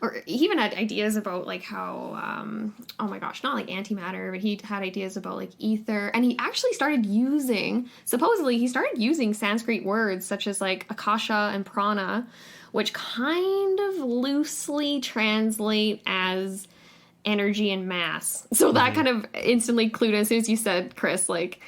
[SPEAKER 2] or he even had ideas about like how, oh my gosh, not like antimatter, but he had ideas about like ether. And he actually supposedly he started using Sanskrit words such as like akasha and prana, which kind of loosely translate as energy and mass. So that kind of instantly clued in as soon as you said, Chris, like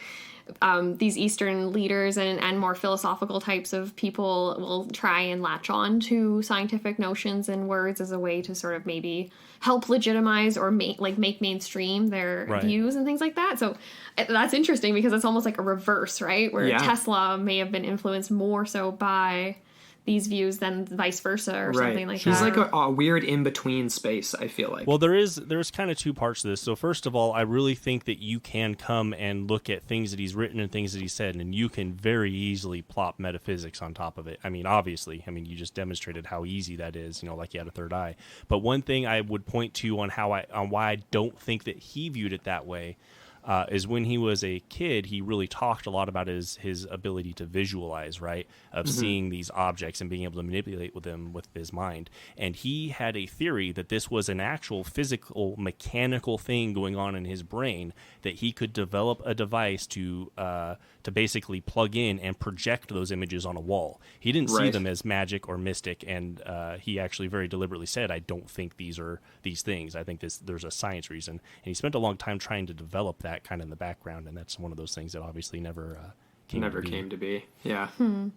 [SPEAKER 2] these Eastern leaders and more philosophical types of people will try and latch on to scientific notions and words as a way to sort of maybe help legitimize or make mainstream their views and things like that. So that's interesting because it's almost like a reverse, right? Where Tesla may have been influenced more so by these views than vice versa or something like that.
[SPEAKER 1] He's like a weird in-between space, I feel like.
[SPEAKER 3] Well, there's kind of two parts to this. So first of all, I really think that you can come and look at things that he's written and things that he said, and you can very easily plop metaphysics on top of it. I mean, obviously, you just demonstrated how easy that is, like he had a third eye. But one thing I would point to on why I don't think that he viewed it that way is when he was a kid, he really talked a lot about his ability to visualize, right? Of seeing these objects and being able to manipulate with them with his mind. And he had a theory that this was an actual physical, mechanical thing going on in his brain, that he could develop a device to basically plug in and project those images on a wall. He didn't see them as magic or mystic, and he actually very deliberately said, I don't think these are these things. I think there's a science reason. And he spent a long time trying to develop that kind of in the background, and that's one of those things that obviously never
[SPEAKER 1] never came to be. Yeah,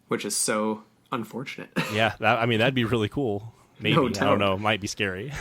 [SPEAKER 1] which is so unfortunate.
[SPEAKER 3] Yeah, that'd be really cool. Maybe.
[SPEAKER 1] No
[SPEAKER 3] I
[SPEAKER 1] doubt.
[SPEAKER 3] don't know. Might be scary.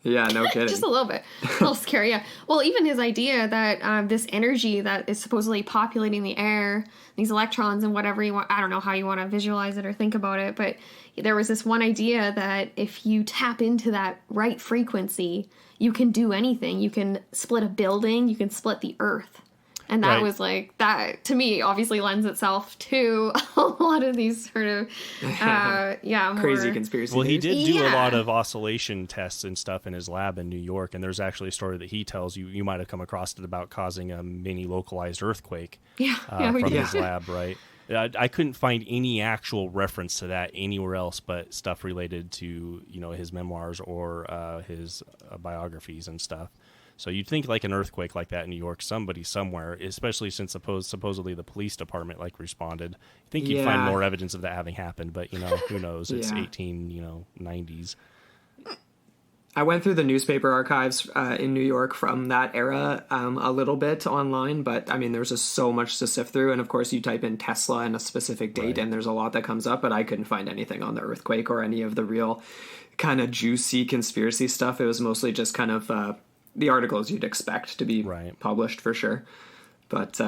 [SPEAKER 1] Yeah, no kidding.
[SPEAKER 2] Just a little bit. A little scary, yeah. Well, even his idea that this energy that is supposedly populating the air, these electrons and whatever you want, I don't know how you want to visualize it or think about it, but there was this one idea that if you tap into that right frequency, you can do anything. You can split a building, you can split the earth. And that
[SPEAKER 3] Right.
[SPEAKER 2] was like, that to me obviously lends itself to a lot of these sort of,
[SPEAKER 1] Crazy
[SPEAKER 2] more...
[SPEAKER 1] conspiracy.
[SPEAKER 3] Well, he
[SPEAKER 1] theories.
[SPEAKER 3] did do a
[SPEAKER 2] Yeah.
[SPEAKER 3] lot of oscillation tests and stuff in his lab in New York, and there's actually a story that he tells you might have come across it about causing a mini localized earthquake
[SPEAKER 2] we
[SPEAKER 3] from
[SPEAKER 2] did.
[SPEAKER 3] his lab, right? I couldn't find any actual reference to that anywhere else, but stuff related to his memoirs or his biographies and stuff. So you'd think like an earthquake like that in New York, somebody somewhere, especially since supposedly the police department responded. You think you'd find more evidence of that having happened, but who knows? It's 90s.
[SPEAKER 1] I went through the newspaper archives in New York from that era a little bit online, but I mean, there's just so much to sift through. And of course, you type in Tesla and a specific date,
[SPEAKER 3] Right.
[SPEAKER 1] and there's a lot that comes up, but I couldn't find anything on the earthquake or any of the real kind of juicy conspiracy stuff. It was mostly just kind of the articles you'd expect to be
[SPEAKER 3] Right.
[SPEAKER 1] published for sure. But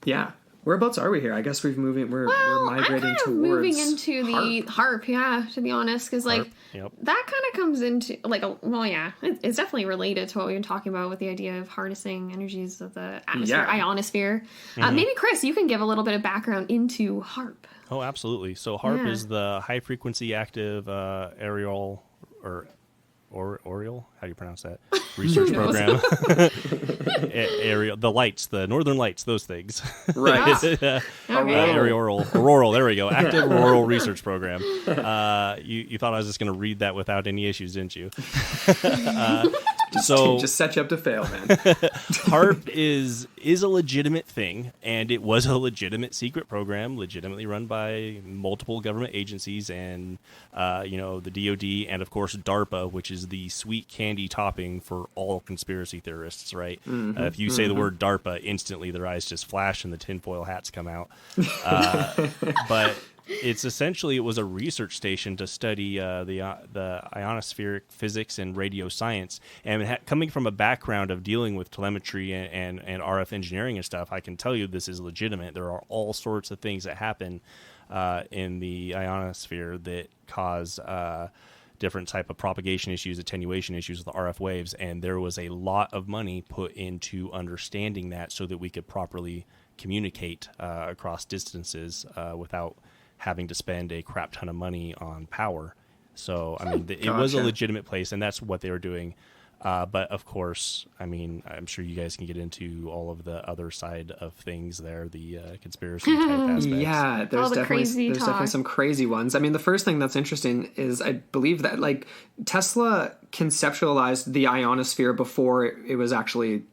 [SPEAKER 1] yeah. Whereabouts are we here? I guess we're migrating
[SPEAKER 2] I'm kind of
[SPEAKER 1] towards
[SPEAKER 2] moving into the HAARP, yeah, to be honest, because like
[SPEAKER 3] HAARP, yep.
[SPEAKER 2] that kind of comes into like it's definitely related to what we've been talking about with the idea of harnessing energies of the atmosphere, ionosphere. Maybe Chris, you can give a little bit of background into HAARP.
[SPEAKER 3] Oh, absolutely. So HAARP
[SPEAKER 2] Yeah.
[SPEAKER 3] is the high frequency active aerial Oriole, how do you pronounce that? Research program. Aerial, the lights, the northern lights, those things.
[SPEAKER 1] right.
[SPEAKER 3] Auroral, there we go. Active Auroral Research Program. You thought I was just going to read that without any issues, didn't you?
[SPEAKER 1] Just set you up to fail, man.
[SPEAKER 3] HAARP is a legitimate thing, and it was a legitimate secret program, legitimately run by multiple government agencies, and the DoD, and of course DARPA, which is the sweet candy topping for all conspiracy theorists, right? If you say the word DARPA, instantly their eyes just flash and the tinfoil hats come out. But it was a research station to study the ionospheric physics and radio science, and coming from a background of dealing with telemetry and RF engineering and stuff, I can tell you this is legitimate. There are all sorts of things that happen in the ionosphere that cause different type of propagation issues, attenuation issues with the RF waves, and there was a lot of money put into understanding that so that we could properly communicate across distances without having to spend a crap ton of money on power. So, I mean, it was a legitimate place, and that's what they were doing. But, of course, I mean, I'm sure you guys can get into all of the other side of things there, the conspiracy type aspects.
[SPEAKER 1] Yeah, there's definitely some crazy ones. I mean, the first thing that's interesting is I believe that, like, Tesla conceptualized the ionosphere before it was actually,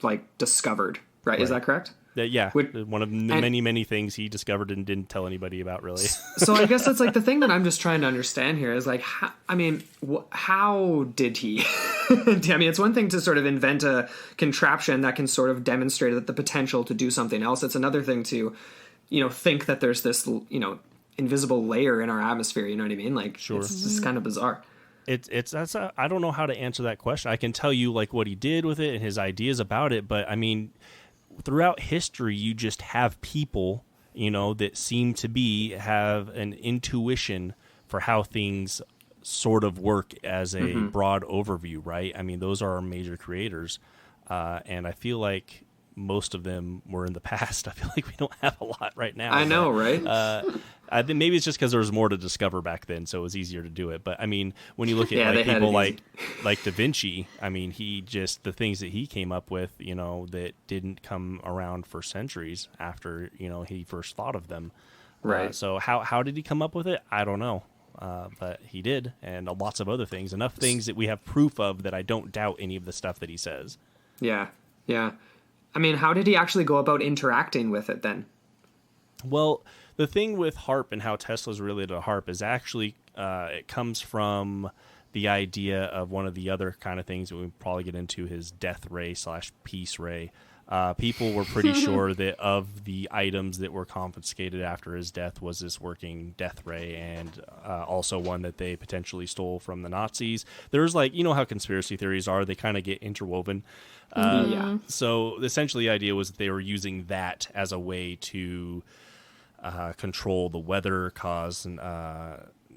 [SPEAKER 1] like, discovered, right? Is that correct?
[SPEAKER 3] One of many, many things he discovered and didn't tell anybody about, really.
[SPEAKER 1] So I guess that's like the thing that I'm just trying to understand here is like, how did he? I mean, it's one thing to sort of invent a contraption that can sort of demonstrate that the potential to do something else. It's another thing to, think that there's this, invisible layer in our atmosphere. You know what I mean? Like,
[SPEAKER 3] Sure.
[SPEAKER 1] It's just kind of bizarre.
[SPEAKER 3] I don't know how to answer that question. I can tell you like what he did with it and his ideas about it, but I mean, throughout history, you just have people, that seem to have an intuition for how things sort of work as a broad overview, right? I mean, those are our major creators. And I feel like most of them were in the past. I feel like we don't have a lot right now.
[SPEAKER 1] I know, right?
[SPEAKER 3] I think maybe it's just because there was more to discover back then, so it was easier to do it. But I mean, when you look at people like Da Vinci, I mean, the things that he came up with, that didn't come around for centuries after he first thought of them.
[SPEAKER 1] Right.
[SPEAKER 3] So how did he come up with it? I don't know, but he did, and lots of other things, enough things that we have proof of that I don't doubt any of the stuff that he says.
[SPEAKER 1] Yeah. I mean, how did he actually go about interacting with it then?
[SPEAKER 3] Well, the thing with HAARP and how Tesla's related to HAARP is actually it comes from the idea of one of the other kind of things that we probably get into, his death ray / peace ray. People were pretty sure that of the items that were confiscated after his death was this working death ray, and also one that they potentially stole from the Nazis. There's like, you know how conspiracy theories are, they kind of get interwoven. So essentially the idea was that they were using that as a way to control the weather, cause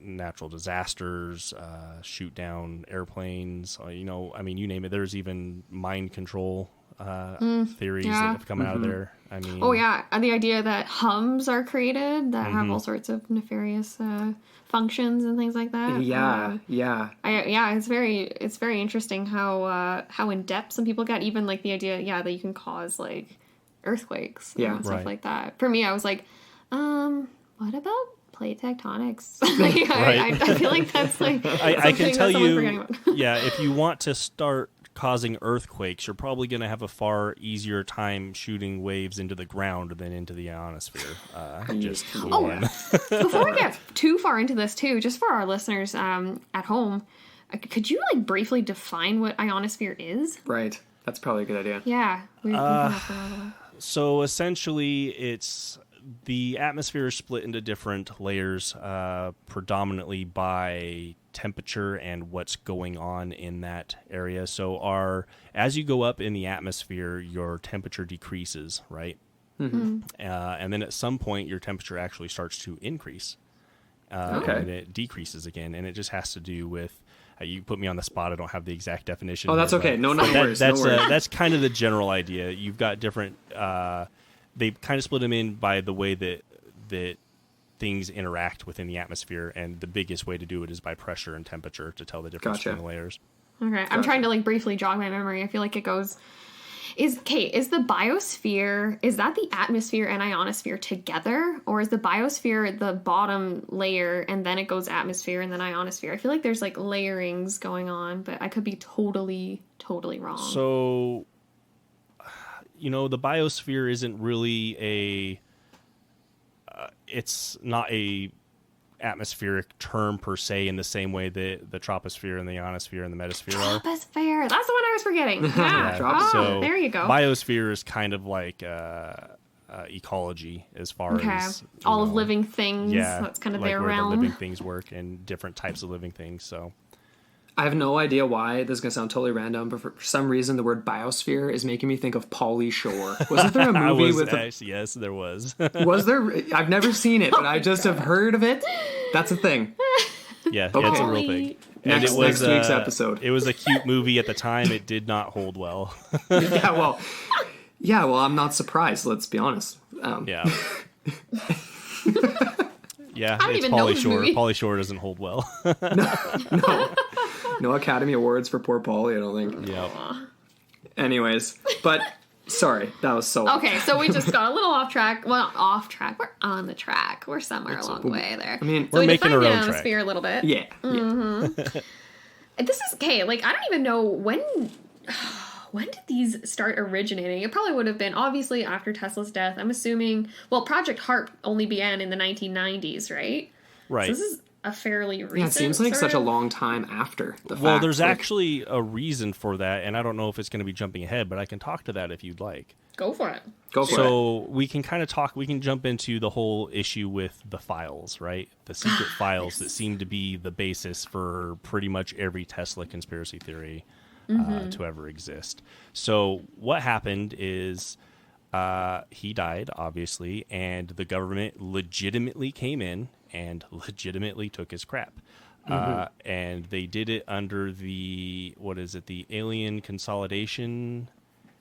[SPEAKER 3] natural disasters, shoot down airplanes, you name it. There's even mind control theories that have come out of there. I mean,
[SPEAKER 2] and the idea that hums are created that have all sorts of nefarious functions and things like that. It's very interesting how in depth some people got. Even like the idea, that you can cause like earthquakes and stuff like that. For me, I was like, what about plate tectonics? I feel like that's like
[SPEAKER 3] I can tell you, if you want to start causing earthquakes, you're probably going to have a far easier time shooting waves into the ground than into the ionosphere.
[SPEAKER 2] Before we get too far into this too, just for our listeners at home, could you like briefly define what ionosphere is?
[SPEAKER 1] Right, that's probably a good idea.
[SPEAKER 2] Yeah.
[SPEAKER 3] So essentially, it's the atmosphere is split into different layers, predominantly by temperature and what's going on in that area. So as you go up in the atmosphere, your temperature decreases, right? And then at some point, your temperature actually starts to increase. And it decreases again, and it just has to do with. You put me on the spot. I don't have the exact definition.
[SPEAKER 1] Oh, that's okay. No worries.
[SPEAKER 3] That's kind of the general idea. You've got different. They kind of split them in by the way that things interact within the atmosphere, and the biggest way to do it is by pressure and temperature to tell the difference between the layers.
[SPEAKER 2] Okay, I'm trying to like briefly jog my memory. I feel like it goes. Is the biosphere, is that the atmosphere and ionosphere together, or is the biosphere the bottom layer and then it goes atmosphere and then ionosphere? I feel like there's like layerings going on, but I could be totally wrong.
[SPEAKER 3] So, the biosphere isn't really it's not a atmospheric term per se in the same way that the troposphere and the ionosphere and the metosphere are.
[SPEAKER 2] Troposphere, that's the one I was forgetting. So there you go.
[SPEAKER 3] Biosphere is kind of like ecology as far as
[SPEAKER 2] all of living things. Yeah, that's kind of like their realm.
[SPEAKER 3] The living things work and different types of living things. So
[SPEAKER 1] I have no idea why. This is going to sound totally random, but for some reason, the word biosphere is making me think of Pauly Shore. Wasn't there a movie
[SPEAKER 3] Yes, there was.
[SPEAKER 1] Was there? I've never seen it, but I just have heard of it. That's a thing.
[SPEAKER 3] Yeah, it's a real thing. And
[SPEAKER 1] next week's episode.
[SPEAKER 3] It was a cute movie at the time. It did not hold well.
[SPEAKER 1] Well, I'm not surprised. Let's be honest.
[SPEAKER 3] Yeah, it's Pauly Shore. Pauly Shore doesn't hold well.
[SPEAKER 1] No Academy Awards for poor Pauly, I don't think.
[SPEAKER 3] Yeah.
[SPEAKER 1] Anyways, but sorry, that was so.
[SPEAKER 2] Okay, so we just got a little off track. Well, not off track. We're on the track. We're somewhere along the way there.
[SPEAKER 1] I mean,
[SPEAKER 2] so
[SPEAKER 3] we're making our own
[SPEAKER 2] atmosphere a little bit.
[SPEAKER 1] Yeah.
[SPEAKER 2] This is okay. Like I don't even know when. When did these start originating? It probably would have been obviously after Tesla's death. I'm assuming. Well, Project HAARP only began in the 1990s, right?
[SPEAKER 3] Right.
[SPEAKER 2] So this is a fairly recent.
[SPEAKER 1] Yeah, it seems like such a long time after the fact.
[SPEAKER 3] Well, there's actually a reason for that, and I don't know if it's going to be jumping ahead, but I can talk to that if you'd like.
[SPEAKER 2] Go for it.
[SPEAKER 3] So we can kind of talk. We can jump into the whole issue with the files, right? The secret files that seem to be the basis for pretty much every Tesla conspiracy theory to ever exist. So what happened is he died, obviously, and the government legitimately came in and legitimately took his crap. And they did it under the Alien Consolidation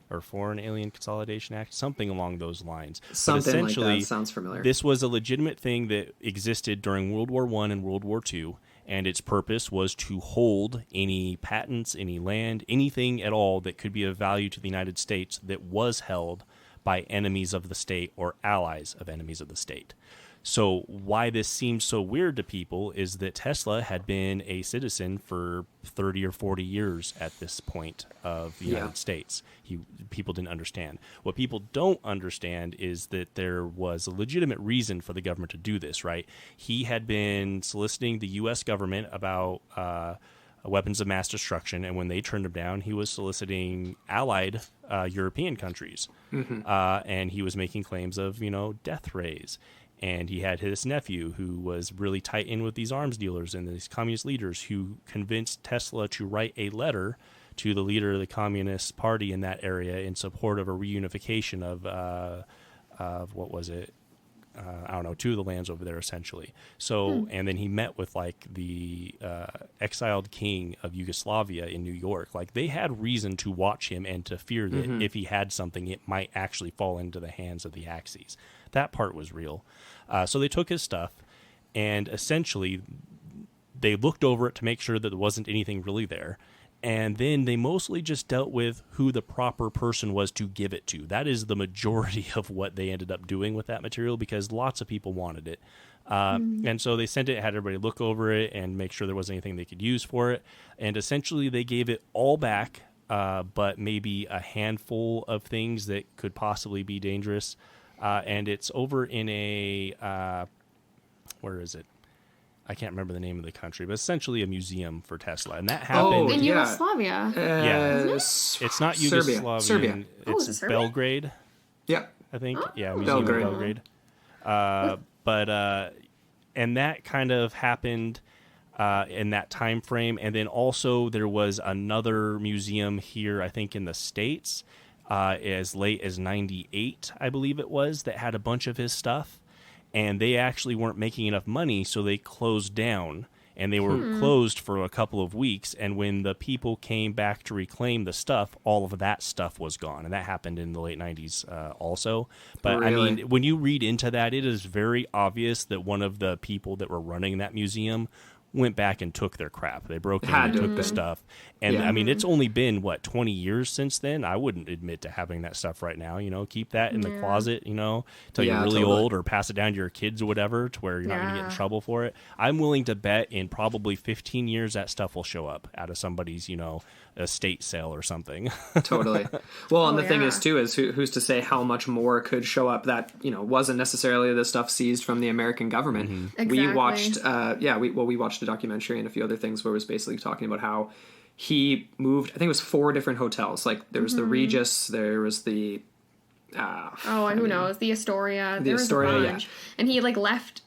[SPEAKER 3] or Foreign Alien Consolidation Act, something along those lines.
[SPEAKER 1] Something
[SPEAKER 3] but essentially,
[SPEAKER 1] like that. Sounds familiar.
[SPEAKER 3] This was a legitimate thing that existed during World War I and World War II, and its purpose was to hold any patents, any land, anything at all that could be of value to the United States that was held by enemies of the state or allies of enemies of the state. So why this seems so weird to people is that Tesla had been a citizen for 30 or 40 years at this point of the United States. People didn't understand. What people don't understand is that there was a legitimate reason for the government to do this, right? He had been soliciting the U.S. government about weapons of mass destruction. And when they turned him down, he was soliciting allied European countries. And he was making claims of, death rays. And he had his nephew who was really tight in with these arms dealers and these communist leaders who convinced Tesla to write a letter to the leader of the Communist Party in that area in support of a reunification of what was it? I don't know, two of the lands over there, essentially. So, and then he met with, like, the exiled king of Yugoslavia in New York. Like, they had reason to watch him and to fear that if he had something, it might actually fall into the hands of the Axis. That part was real. So they took his stuff, and essentially they looked over it to make sure that there wasn't anything really there. And then they mostly just dealt with who the proper person was to give it to. That is the majority of what they ended up doing with that material, because lots of people wanted it. And so they sent it, had everybody look over it and make sure there wasn't anything they could use for it. And essentially they gave it all back, but maybe a handful of things that could possibly be dangerous. And it's over in a, where is it? I can't remember the name of the country, but essentially a museum for Tesla. And that happened
[SPEAKER 2] in Yugoslavia.
[SPEAKER 3] It's not Yugoslavian.
[SPEAKER 1] Serbia.
[SPEAKER 2] Is it
[SPEAKER 3] It's
[SPEAKER 2] Serbia?
[SPEAKER 3] Belgrade,
[SPEAKER 1] Yeah.
[SPEAKER 3] I think.
[SPEAKER 2] Oh.
[SPEAKER 3] Yeah, Museum
[SPEAKER 1] Belgrade.
[SPEAKER 3] of Belgrade. And that kind of happened in that time frame. And then also there was another museum here, I think in the States, as late as 98, I believe it was, that had a bunch of his stuff. And they actually weren't making enough money, so they closed down. And they were closed for a couple of weeks. And when the people came back to reclaim the stuff, all of that stuff was gone. And that happened in the late 90s also. But,
[SPEAKER 1] Really?
[SPEAKER 3] I mean, when you read into that, it is very obvious that one of the people that were running that museum went back and took their crap. They broke in and took the stuff. And,
[SPEAKER 1] Yeah.
[SPEAKER 3] I mean, it's only been, 20 years since then? I wouldn't admit to having that stuff right now. Keep that in the closet, till you're really
[SPEAKER 1] totally.
[SPEAKER 3] old, or pass it down to your kids or whatever, to where you're not going to get in trouble for it. I'm willing to bet in probably 15 years that stuff will show up out of somebody's, estate sale or something.
[SPEAKER 1] Totally. Well, and the thing
[SPEAKER 2] yeah.
[SPEAKER 1] is, too, is who's to say how much more could show up that, wasn't necessarily the stuff seized from the American government. We
[SPEAKER 2] Exactly.
[SPEAKER 1] watched, we watched a documentary and a few other things where it was basically talking about how he moved, I think it was 4 different hotels. Like, there was the Regis, there was the...
[SPEAKER 2] who knows? The Astoria. There was
[SPEAKER 1] Astoria,
[SPEAKER 2] a
[SPEAKER 1] yeah.
[SPEAKER 2] bunch. And he left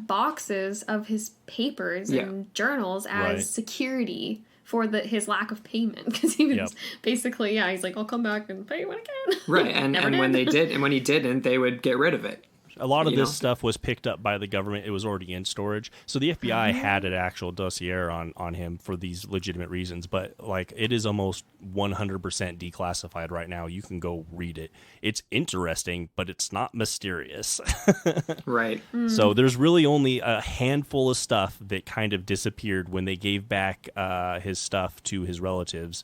[SPEAKER 2] boxes of his papers and journals as
[SPEAKER 3] Right.
[SPEAKER 2] security for his lack of payment, because he was basically he's like, I'll come back and pay when I can.
[SPEAKER 1] Right, and
[SPEAKER 2] Never
[SPEAKER 1] when
[SPEAKER 2] did.
[SPEAKER 1] when he didn't, they would get rid of it.
[SPEAKER 3] A lot of
[SPEAKER 1] You
[SPEAKER 3] this
[SPEAKER 1] know?
[SPEAKER 3] stuff was picked up by the government. It was already in storage. So the FBI had an actual dossier on him for these legitimate reasons. But, it is almost 100% declassified right now. You can go read it. It's interesting, but it's not mysterious.
[SPEAKER 1] Right.
[SPEAKER 3] So there's really only a handful of stuff that kind of disappeared when they gave back his stuff to his relatives.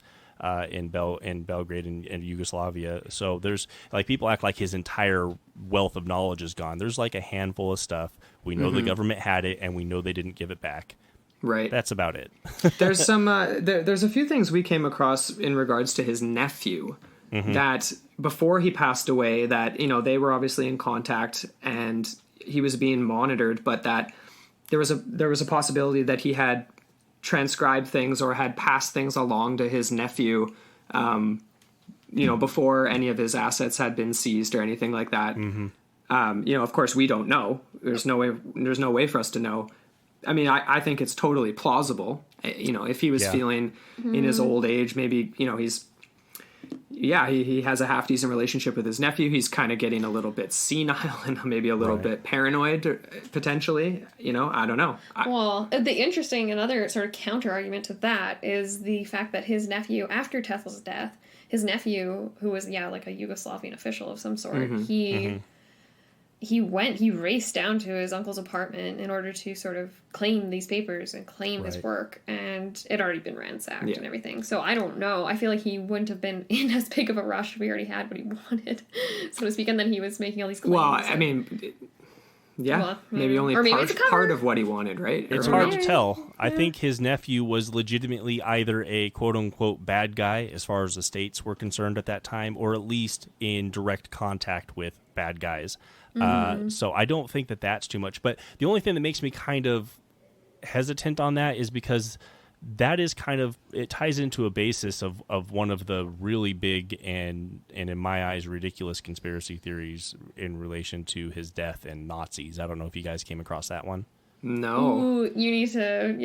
[SPEAKER 3] In Belgrade and Yugoslavia. So there's people act like his entire wealth of knowledge is gone. There's a handful of stuff. We know the government had it, and we know they didn't give it back.
[SPEAKER 1] Right.
[SPEAKER 3] That's about it.
[SPEAKER 1] There's some there's a few things we came across in regards to his nephew that before he passed away, that they were obviously in contact and he was being monitored, but that there was a possibility that he had transcribed things or had passed things along to his nephew, before any of his assets had been seized or anything like that. Of course we don't know. There's no way for us to know. I mean, I think it's totally plausible. If he was feeling in his old age, maybe, he has a half decent relationship with his nephew. He's kind of getting a little bit senile and maybe a little bit paranoid, potentially. I don't know.
[SPEAKER 2] Well, the interesting, another sort of counter argument to that is the fact that his nephew, after Tesla's death, his nephew, who was, a Yugoslavian official of some sort, he raced down to his uncle's apartment in order to sort of claim these papers and claim his work, and it had already been ransacked and everything. So I don't know. I feel like he wouldn't have been in as big of a rush if he already had what he wanted, so to speak, and then he was making all these claims.
[SPEAKER 1] Well, I mean, maybe only
[SPEAKER 2] or maybe it's a cover.
[SPEAKER 1] part of what he wanted, right?
[SPEAKER 3] It's hard to tell. I think his nephew was legitimately either a quote-unquote bad guy as far as the states were concerned at that time, or at least in direct contact with bad guys. So I don't think that that's too much. But the only thing that makes me kind of hesitant on that is because that is kind of, it ties into a basis of one of the really big and in my eyes ridiculous conspiracy theories in relation to his death and Nazis. I don't know if you guys came across that one.
[SPEAKER 1] No.
[SPEAKER 2] Ooh, we need to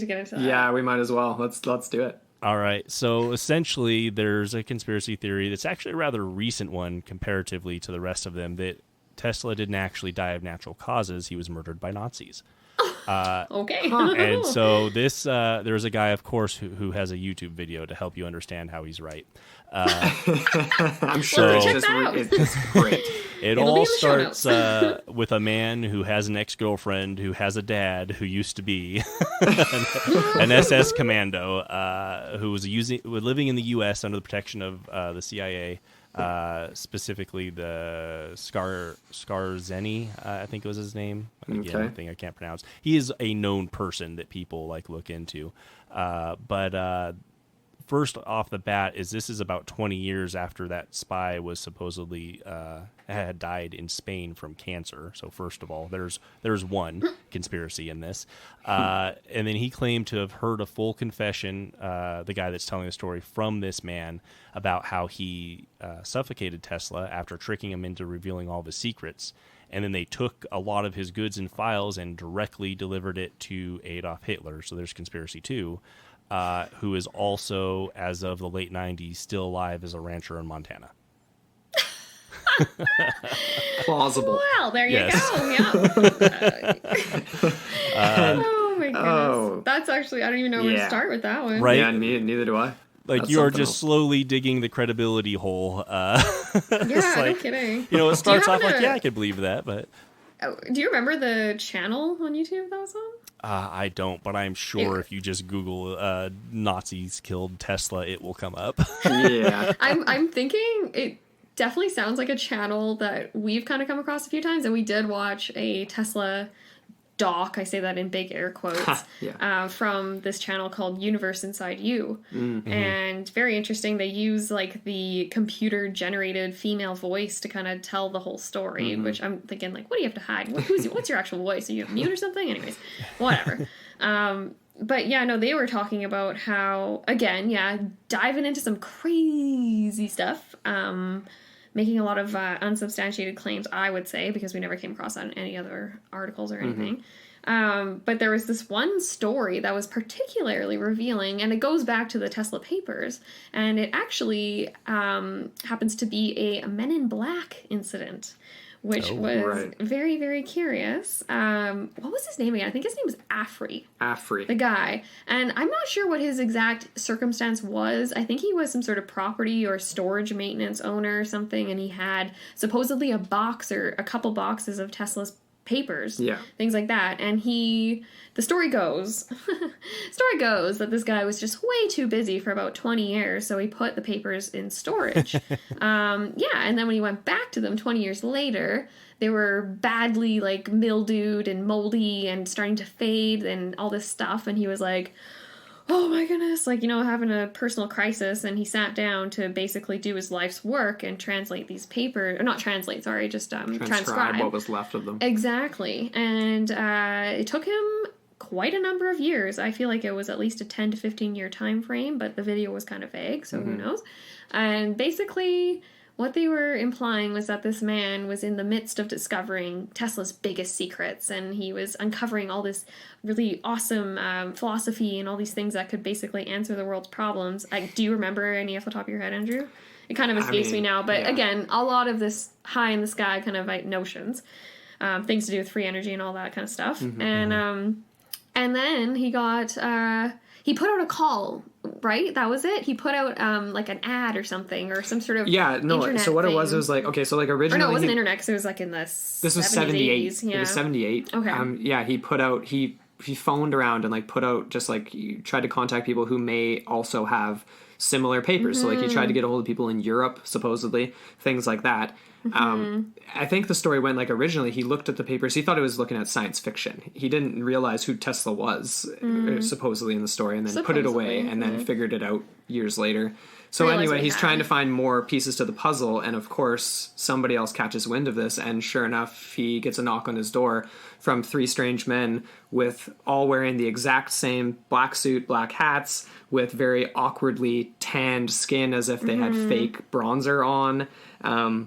[SPEAKER 2] get into that.
[SPEAKER 1] Yeah, we might as well. Let's do it.
[SPEAKER 3] All right. So essentially, there's a conspiracy theory that's actually a rather recent one comparatively to the rest of them, that Tesla didn't actually die of natural causes. He was murdered by Nazis.
[SPEAKER 2] Okay.
[SPEAKER 3] And so this, there's a guy, of course, who has a YouTube video to help you understand how he's right.
[SPEAKER 1] I'm sure
[SPEAKER 2] check
[SPEAKER 1] it's
[SPEAKER 2] that out.
[SPEAKER 1] just great.
[SPEAKER 3] It all starts with a man who has an ex-girlfriend who has a dad who used to be an SS commando who was living in the U.S. under the protection of the CIA, specifically the Skarzeni, I think was his name. Again, a thing I can't pronounce. He is a known person that people look into, but first off the bat this is about 20 years after that spy was supposedly had died in Spain from cancer. So first of all, there's one conspiracy in this, and then he claimed to have heard a full confession, the guy that's telling the story, from this man about how he suffocated Tesla after tricking him into revealing all of his secrets, and then they took a lot of his goods and files and directly delivered it to Adolf Hitler. So there's conspiracy 2. Who is also, as of the late 90s, still alive as a rancher in Montana.
[SPEAKER 1] Plausible.
[SPEAKER 2] Well, there you
[SPEAKER 3] Yes.
[SPEAKER 2] go. Yeah. Oh my goodness. That's actually, I don't even know where to start with that one.
[SPEAKER 3] Right?
[SPEAKER 1] Yeah, neither do I.
[SPEAKER 3] Like, you are just slowly digging the credibility hole.
[SPEAKER 2] Yeah, no kidding.
[SPEAKER 3] It starts off like, I could believe that, but...
[SPEAKER 2] Do you remember the channel on YouTube that was on?
[SPEAKER 3] I don't, but I'm sure if you just Google Nazis killed Tesla, it will come up.
[SPEAKER 1] Yeah.
[SPEAKER 2] I'm thinking it definitely sounds like a channel that we've kind of come across a few times, and we did watch a Tesla doc, I say that in big air quotes, from this channel called Universe Inside You. Mm-hmm. And very interesting. They use the computer generated female voice to kind of tell the whole story, which I'm thinking what do you have to hide? What's your actual voice? Are you mute or something? Anyways, whatever. But yeah, no, they were talking about how, again, diving into some crazy stuff, making a lot of unsubstantiated claims, I would say, because we never came across that in any other articles or anything. But there was this one story that was particularly revealing, and it goes back to the Tesla papers, and it actually happens to be a Men in Black incident, which was very, very curious. What was his name again? I think his name was Afri. The guy. And I'm not sure what his exact circumstance was. I think he was some sort of property or storage maintenance owner or something, and he had supposedly a box or a couple boxes of Tesla's papers. Yeah. Things like that. And the story goes that this guy was just way too busy for about 20 years, so he put the papers in storage. And then when he went back to them 20 years later, they were badly mildewed and moldy and starting to fade and all this stuff, and he was like, oh my goodness, having a personal crisis, and he sat down to basically do his life's work and translate these papers, or not translate, sorry, just transcribe
[SPEAKER 1] what was left of them.
[SPEAKER 2] Exactly. And it took him quite a number of years. I feel like it was at least a 10 to 15 year time frame, but the video was kind of vague, so who knows. And basically what they were implying was that this man was in the midst of discovering Tesla's biggest secrets, and he was uncovering all this really awesome philosophy and all these things that could basically answer the world's problems. Do you remember any off the top of your head, Andrew? It kind of escapes me now, but again, a lot of this high in the sky kind of notions, things to do with free energy and all that kind of stuff. And then he got... he put out a call, right? That was it? He put out an ad or something, or some sort of internet
[SPEAKER 1] so what
[SPEAKER 2] thing.
[SPEAKER 1] It was originally...
[SPEAKER 2] Or no, it wasn't internet, because it was in the 70s,
[SPEAKER 1] This was 78.
[SPEAKER 2] 80s, yeah.
[SPEAKER 1] It was 78.
[SPEAKER 2] Okay.
[SPEAKER 1] He put out... He phoned around and put out just he tried to contact people who may also have similar papers. So he tried to get a hold of people in Europe, supposedly, things like that. I think the story went originally he looked at the papers. He thought he was looking at science fiction. He didn't realize who Tesla was, supposedly in the story, and then put it away, and then figured it out years later. So
[SPEAKER 2] realize
[SPEAKER 1] anyway,
[SPEAKER 2] what he
[SPEAKER 1] he's
[SPEAKER 2] had.
[SPEAKER 1] trying to find more pieces to the puzzle, and of course, somebody else catches wind of this, and sure enough, he gets a knock on his door from 3 strange men with all wearing the exact same black suit, black hats, with very awkwardly tanned skin as if they had fake bronzer on,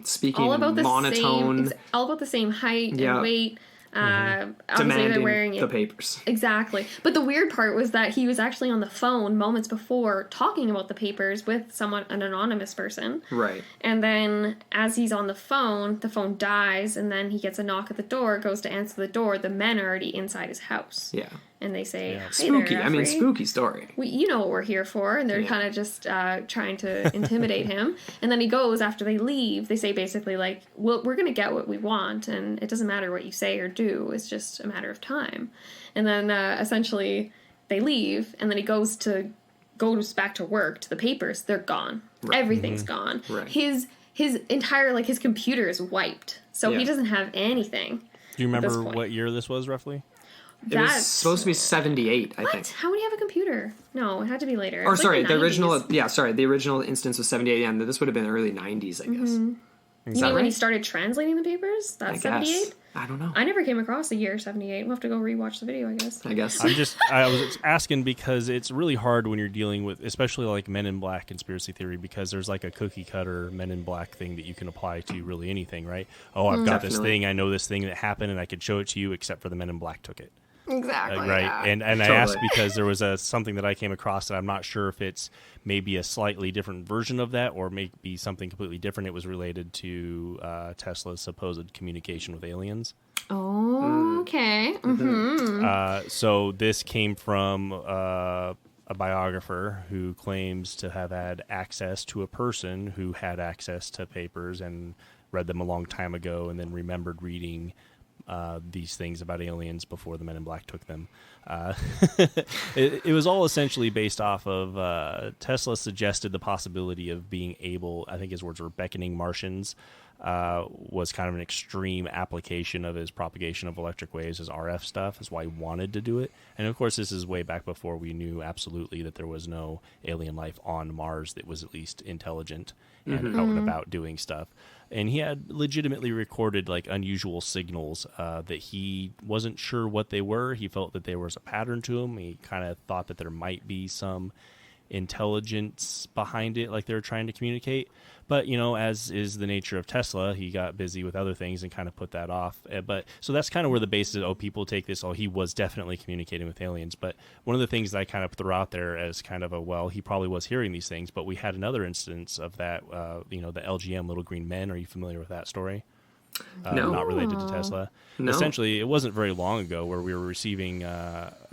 [SPEAKER 1] speaking
[SPEAKER 2] all about the
[SPEAKER 1] monotone,
[SPEAKER 2] same, all about the same height
[SPEAKER 1] Yeah.
[SPEAKER 2] and weight. Obviously
[SPEAKER 1] demanding
[SPEAKER 2] they're wearing
[SPEAKER 1] the papers.
[SPEAKER 2] Exactly. But the weird part was that he was actually on the phone moments before talking about the papers with someone, an anonymous person.
[SPEAKER 1] Right.
[SPEAKER 2] And then as he's on the phone dies, and then he gets a knock at the door, goes to answer the door. The men are already inside his house.
[SPEAKER 1] Yeah.
[SPEAKER 2] And they say, hey
[SPEAKER 1] Spooky.
[SPEAKER 2] there,
[SPEAKER 1] I mean,
[SPEAKER 2] Jeffrey.
[SPEAKER 1] spooky story.
[SPEAKER 2] You know what we're here for. And they're kind of just trying to intimidate him. And then he goes after they leave. They say basically like, well, we're going to get what we want. And it doesn't matter what you say or do. It's just a matter of time. And then essentially they leave. And then he goes back to work, to the papers. They're gone. Right. Everything's gone.
[SPEAKER 1] Right.
[SPEAKER 2] His entire, like, his computer is wiped. So he doesn't have anything.
[SPEAKER 3] Do you remember what year this was roughly?
[SPEAKER 1] It was supposed to be 78, I think.
[SPEAKER 2] How would he have a computer? No, it had to be later.
[SPEAKER 1] Or sorry,
[SPEAKER 2] the
[SPEAKER 1] original. Yeah, sorry, the original instance was 78, and this would have been early 90s, I guess.
[SPEAKER 2] You mean when he started translating the papers? That's 78?
[SPEAKER 1] I don't know.
[SPEAKER 2] I never came across the year 78. We'll have to go rewatch the video, I guess.
[SPEAKER 3] I was asking because it's really hard when you're dealing with, especially like Men in Black conspiracy theory, because there's like a cookie cutter Men in Black thing that you can apply to really anything, right? Oh, I've got this thing, I know this thing that happened, and I could show it to you, except for the Men in Black took it.
[SPEAKER 2] Exactly.
[SPEAKER 3] Right.
[SPEAKER 2] Yeah.
[SPEAKER 3] And
[SPEAKER 1] Totally.
[SPEAKER 3] I asked because there was something that I came across, and I'm not sure if it's maybe a slightly different version of that or maybe something completely different. It was related to Tesla's supposed communication with aliens.
[SPEAKER 2] Oh, okay.
[SPEAKER 3] So this came from a biographer who claims to have had access to a person who had access to papers and read them a long time ago and then remembered reading these things about aliens before the Men in Black took them. It was all essentially based off of Tesla suggested the possibility of being able, I think his words were beckoning Martians, was kind of an extreme application of his propagation of electric waves, his RF stuff. That's why he wanted to do it. And of course, this is way back before we knew absolutely that there was no alien life on Mars that was at least intelligent and out and about doing stuff. And he had legitimately recorded like unusual signals that he wasn't sure what they were. He felt that there was a pattern to them. He kind of thought that there might be some intelligence behind it, like they were trying to communicate. But, you know, as is the nature of Tesla, he got busy with other things and kind of put that off. But so that's kind of where the basis is, people take this, he was definitely communicating with aliens. But one of the things that I kind of threw out there as kind of he probably was hearing these things. But we had another instance of that, the LGM, Little Green Men. Are you familiar with that story?
[SPEAKER 1] No.
[SPEAKER 3] Not related to Tesla.
[SPEAKER 1] No.
[SPEAKER 3] Essentially, it wasn't very long ago where we were receiving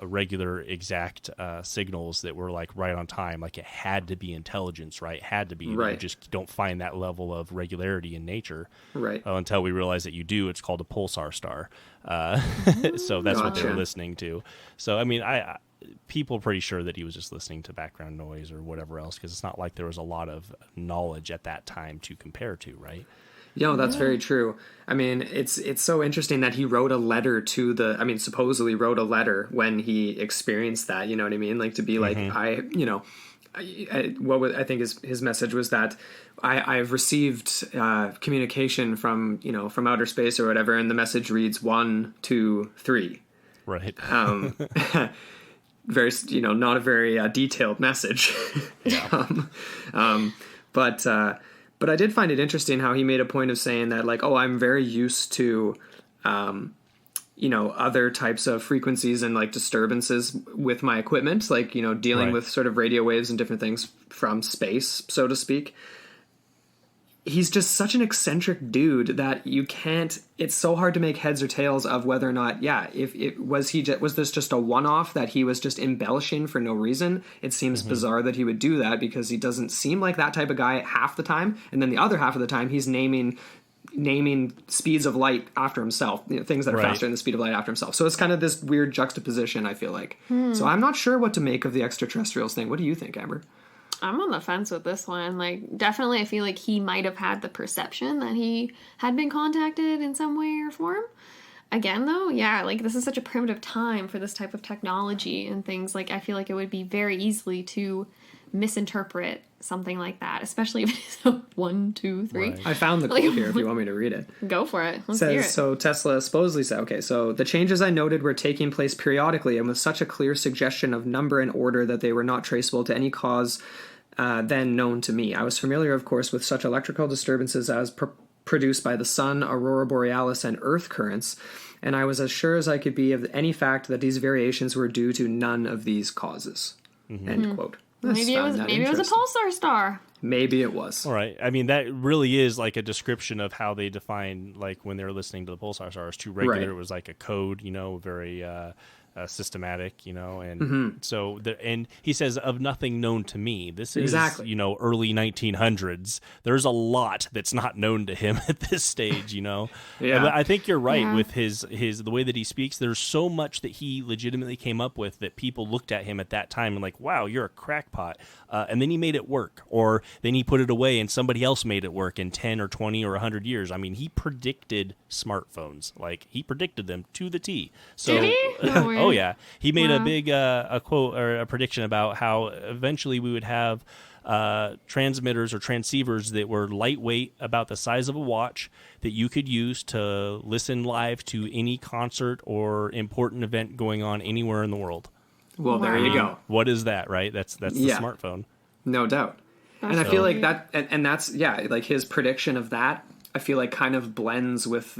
[SPEAKER 3] regular exact signals that were like right on time. Like it had to be intelligence, right? Had to be.
[SPEAKER 1] Right.
[SPEAKER 3] You just don't find that level of regularity in nature.
[SPEAKER 1] Right.
[SPEAKER 3] Until we realize that you do. It's called a pulsar star. So that's what they were listening to. So, I mean, people are pretty sure that he was just listening to background noise or whatever else, because it's not like there was a lot of knowledge at that time to compare to, right?
[SPEAKER 1] That's very true. I mean, it's so interesting that he wrote a letter to supposedly wrote a letter when he experienced that, you know what I mean? Like to be like, I think his message was that I've received communication from outer space or whatever. And the message reads 1, 2, 3.
[SPEAKER 3] Right.
[SPEAKER 1] Very, not a very detailed message.
[SPEAKER 3] Yeah.
[SPEAKER 1] But I did find it interesting how he made a point of saying that, like, I'm very used to, other types of frequencies and, like, disturbances with my equipment, like, dealing with sort of radio waves and different things from space, so to speak. He's just such an eccentric dude that it's so hard to make heads or tails of whether or not, was this just a one-off that he was just embellishing for no reason? It seems bizarre that he would do that because he doesn't seem like that type of guy half the time. And then the other half of the time, he's naming speeds of light after himself, things that are faster than the speed of light after himself. So it's kind of this weird juxtaposition, I feel like. So I'm not sure what to make of the extraterrestrials thing. What do you think, Amber?
[SPEAKER 2] I'm on the fence with this one. Like, definitely I feel like he might have had the perception that he had been contacted in some way or form. Again, though, like, this is such a primitive time for this type of technology and things. Like, I feel like it would be very easily to misinterpret something like that, especially if it's a 1, 2, 3.
[SPEAKER 3] Right.
[SPEAKER 1] I found the quote here if you want me to read it.
[SPEAKER 2] Go for it. Let's hear
[SPEAKER 1] Says,
[SPEAKER 2] it.
[SPEAKER 1] so Tesla supposedly said, okay, so the changes I noted were taking place periodically and with such a clear suggestion of number and order that they were not traceable to any cause then known to me. I was familiar, of course, with such electrical disturbances as produced by the sun, aurora borealis, and earth currents, and I was as sure as I could be of any fact that these variations were due to none of these causes. End quote.
[SPEAKER 2] Maybe it was a pulsar star.
[SPEAKER 1] Maybe it was.
[SPEAKER 3] All right. I mean, that really is like a description of how they define, like, when they were listening to the pulsar stars. Too regular,
[SPEAKER 1] Right.
[SPEAKER 3] It was like a code, very systematic, and so and he says of nothing known to me. This is
[SPEAKER 1] Exactly.
[SPEAKER 3] Early 1900s. There's a lot that's not known to him at this stage.
[SPEAKER 1] Yeah.
[SPEAKER 3] And I think you're right
[SPEAKER 2] Yeah.
[SPEAKER 3] with his the way that he speaks. There's so much that he legitimately came up with that people looked at him at that time and like, wow, you're a crackpot. And then he made it work, or then he put it away and somebody else made it work in 10 or 20 or 100 years. I mean, he predicted smartphones. Like, he predicted them to the T. So,
[SPEAKER 2] Did he? No way.
[SPEAKER 3] oh yeah, he made a
[SPEAKER 2] Wow.
[SPEAKER 3] big a quote or a prediction about how eventually we would have transmitters or transceivers that were lightweight, about the size of a watch, that you could use to listen live to any concert or important event going on anywhere in the world.
[SPEAKER 1] Well, there you
[SPEAKER 2] Wow.
[SPEAKER 1] go.
[SPEAKER 3] What is that, right? That's the
[SPEAKER 1] Yeah.
[SPEAKER 3] smartphone.
[SPEAKER 1] No doubt. And I feel like that, and that's, yeah, like his prediction of that, I feel like kind of blends with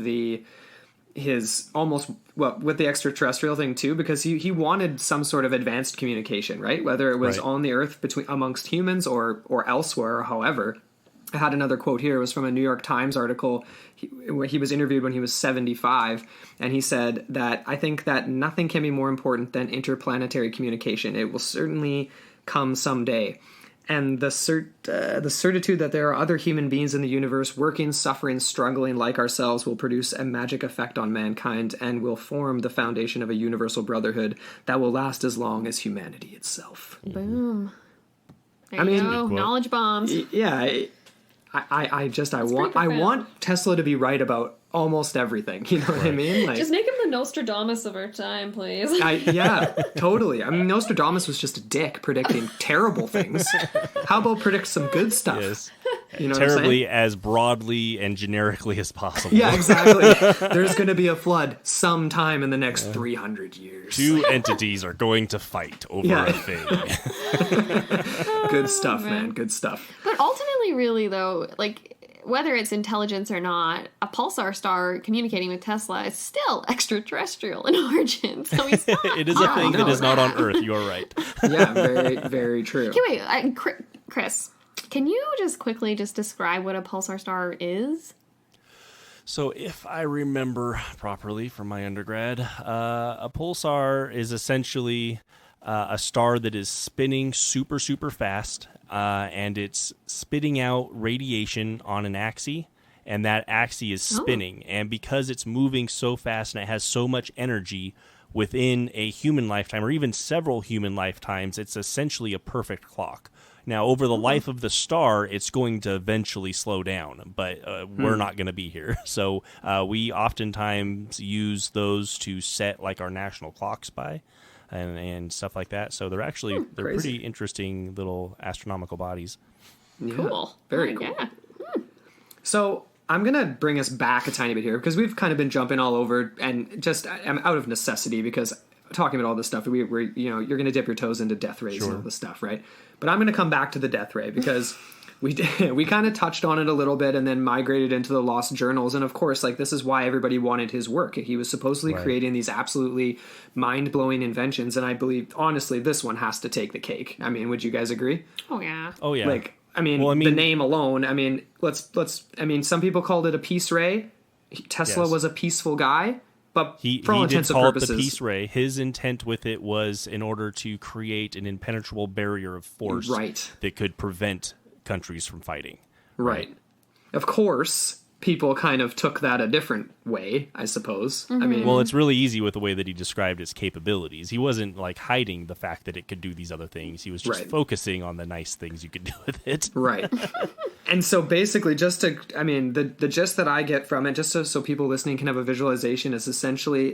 [SPEAKER 1] his almost, well, with the extraterrestrial thing too, because he wanted some sort of advanced communication, right? Whether it was
[SPEAKER 3] Right.
[SPEAKER 1] on the Earth amongst humans or elsewhere, or however. I had another quote here. It was from a New York Times article. He was interviewed when he was 75, and he said that, I think that nothing can be more important than interplanetary communication. It will certainly come someday. And the certitude that there are other human beings in the universe working, suffering, struggling like ourselves will produce a magic effect on mankind and will form the foundation of a universal brotherhood that will last as long as humanity itself.
[SPEAKER 2] Boom. There
[SPEAKER 1] I
[SPEAKER 2] you
[SPEAKER 1] mean-
[SPEAKER 2] go.
[SPEAKER 3] Good quote.
[SPEAKER 2] Knowledge bombs.
[SPEAKER 1] Yeah, I
[SPEAKER 2] profound.
[SPEAKER 1] want Tesla to be right about almost everything. You know what I mean? Like,
[SPEAKER 2] Just make him the Nostradamus of our time, please.
[SPEAKER 1] yeah, totally. I mean, Nostradamus was just a dick predicting terrible things. How about predict some good stuff?
[SPEAKER 3] Yes.
[SPEAKER 1] You know what I'm
[SPEAKER 3] Terribly
[SPEAKER 1] saying?
[SPEAKER 3] as broadly and generically as possible.
[SPEAKER 1] Yeah, exactly. There's going to be a flood sometime in the next 300 years.
[SPEAKER 3] Two entities are going to fight over
[SPEAKER 1] Yeah.
[SPEAKER 3] a thing.
[SPEAKER 1] Good stuff, man. Good stuff.
[SPEAKER 2] But ultimately, really, though, like, whether it's intelligence or not, a pulsar star communicating with Tesla is still extraterrestrial in origin. So he's not
[SPEAKER 3] It is a thing that
[SPEAKER 1] no.
[SPEAKER 3] is not on Earth. You are right.
[SPEAKER 1] Yeah, very, very true.
[SPEAKER 2] Okay, wait, Chris, can you just quickly just describe what a pulsar star is?
[SPEAKER 3] So, if I remember properly from my undergrad, a pulsar is essentially a star that is spinning super, super fast, and it's spitting out radiation on an axis, and that axis is spinning. And because it's moving so fast and it has so much energy within a human lifetime, or even several human lifetimes, it's essentially a perfect clock. Now, over the life of the star, it's going to eventually slow down, but we're not going to be here. So we oftentimes use those to set like our national clocks by and stuff like that. So they're actually they're
[SPEAKER 1] crazy.
[SPEAKER 3] pretty interesting little astronomical bodies.
[SPEAKER 1] Yeah,
[SPEAKER 2] Cool.
[SPEAKER 1] Very
[SPEAKER 2] Oh,
[SPEAKER 1] cool.
[SPEAKER 2] Yeah.
[SPEAKER 1] So I'm going to bring us back a tiny bit here because we've kind of been jumping all over, and just I'm out of necessity because talking about all this stuff, we're you're going to dip your toes into death rays and all this stuff, right? But I'm going to come back to the death ray because we kind of touched on it a little bit and then migrated into the lost journals. And of course, like, this is why everybody wanted his work. He was supposedly creating these absolutely mind-blowing inventions, and I believe, honestly, this one has to take the cake. I mean, would you guys agree?
[SPEAKER 2] Oh, yeah.
[SPEAKER 3] Oh yeah,
[SPEAKER 1] Like, I mean,
[SPEAKER 3] Well, I
[SPEAKER 1] the
[SPEAKER 3] mean-
[SPEAKER 1] name alone, I mean, some people called it a peace ray. Tesla
[SPEAKER 3] Yes.
[SPEAKER 1] was a peaceful guy, but
[SPEAKER 3] He
[SPEAKER 1] for all
[SPEAKER 3] did
[SPEAKER 1] intents and
[SPEAKER 3] call
[SPEAKER 1] purposes,
[SPEAKER 3] it the peace ray. His intent with it was in order to create an impenetrable barrier of force
[SPEAKER 1] Right.
[SPEAKER 3] that could prevent countries from fighting.
[SPEAKER 1] right. Of course, people kind of took that a different way, I suppose. I mean,
[SPEAKER 3] Well, it's really easy with the way that he described its capabilities. He wasn't like hiding the fact that it could do these other things. He was just
[SPEAKER 1] Right.
[SPEAKER 3] focusing on the nice things you could do with it.
[SPEAKER 1] right. And so basically, the gist that I get from it, just so people listening can have a visualization, is essentially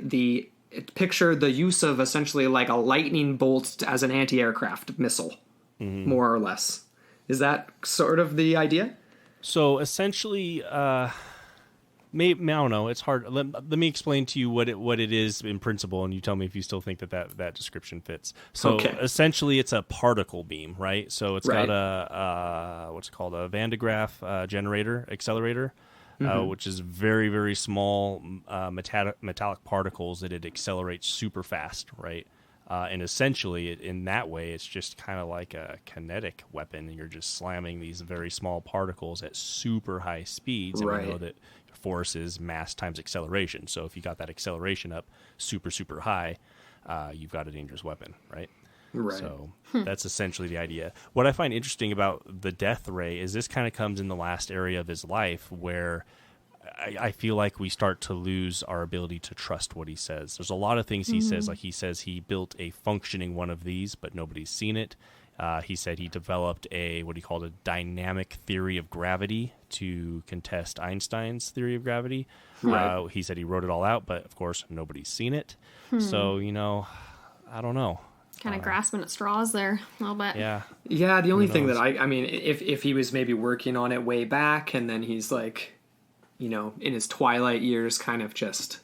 [SPEAKER 1] picture the use of essentially like a lightning bolt as an anti-aircraft missile. more or less. Is that sort of the idea?
[SPEAKER 3] So essentially, maybe, I don't know. It's hard. Let me explain to you what it is in principle, and you tell me if you still think that description fits. So essentially, it's a particle beam, right? So it's got a what's it called, a Van de Graaff accelerator, which is very, very small metallic particles that it accelerates super fast, right? And essentially, in that way, it's just kind of like a kinetic weapon. You're just slamming these very small particles at super high speeds, and we know that force is mass times acceleration. So if you got that acceleration up super, super high, you've got a dangerous weapon, right?
[SPEAKER 1] Right.
[SPEAKER 3] So that's essentially the idea. What I find interesting about the death ray is this kind of comes in the last area of his life where I feel like we start to lose our ability to trust what he says. There's a lot of things he says, like he says he built a functioning one of these, but nobody's seen it. He said he developed what he called a dynamic theory of gravity to contest Einstein's theory of gravity. Right. He said he wrote it all out, but of course nobody's seen it. So, I don't know.
[SPEAKER 2] Kind of grasping at straws there a little bit.
[SPEAKER 3] Yeah.
[SPEAKER 1] Yeah, the only thing that I mean, if he was maybe working on it way back and then he's like, in his twilight years kind of just,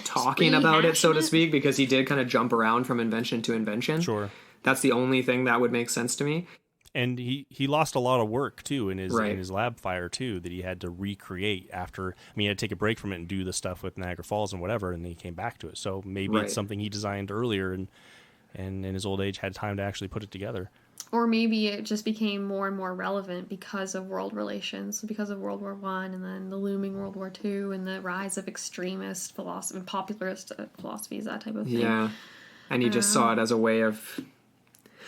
[SPEAKER 1] talking about it, so to speak, because he did kind of jump around from invention to invention.
[SPEAKER 3] Sure.
[SPEAKER 1] That's the only thing that would make sense to me.
[SPEAKER 3] And he lost a lot of work, too, in his lab fire, too, that he had to recreate after. He had to take a break from it and do the stuff with Niagara Falls and whatever, and then he came back to it. So maybe it's something he designed earlier and in his old age had time to actually put it together.
[SPEAKER 2] Or maybe it just became more and more relevant because of world relations, because of World War I, and then the looming World War II, and the rise of extremist philosophy, popularist philosophies, that type of thing.
[SPEAKER 1] Yeah, and he just saw it as a way of...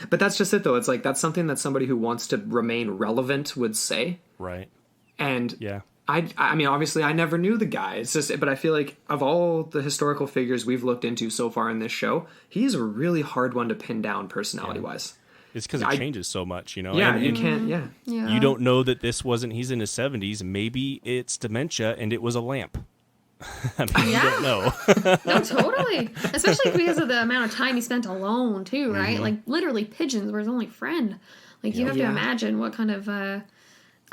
[SPEAKER 1] But that's just it, though. It's like, that's something that somebody who wants to remain relevant would say.
[SPEAKER 3] Right.
[SPEAKER 1] And
[SPEAKER 3] yeah.
[SPEAKER 1] I mean, obviously, I never knew the guy. It's just, but I feel like of all the historical figures we've looked into so far in this show, he's a really hard one to pin down personality-wise.
[SPEAKER 3] It's because it changes so much,
[SPEAKER 1] Yeah,
[SPEAKER 3] and
[SPEAKER 1] you can't,
[SPEAKER 2] Yeah.
[SPEAKER 3] You don't know that this wasn't, he's in his 70s, maybe it's dementia and it was a lamp. You don't know.
[SPEAKER 2] No, totally. Especially because of the amount of time he spent alone, too, right? Like, literally, pigeons were his only friend. Like, you have to imagine what kind of, I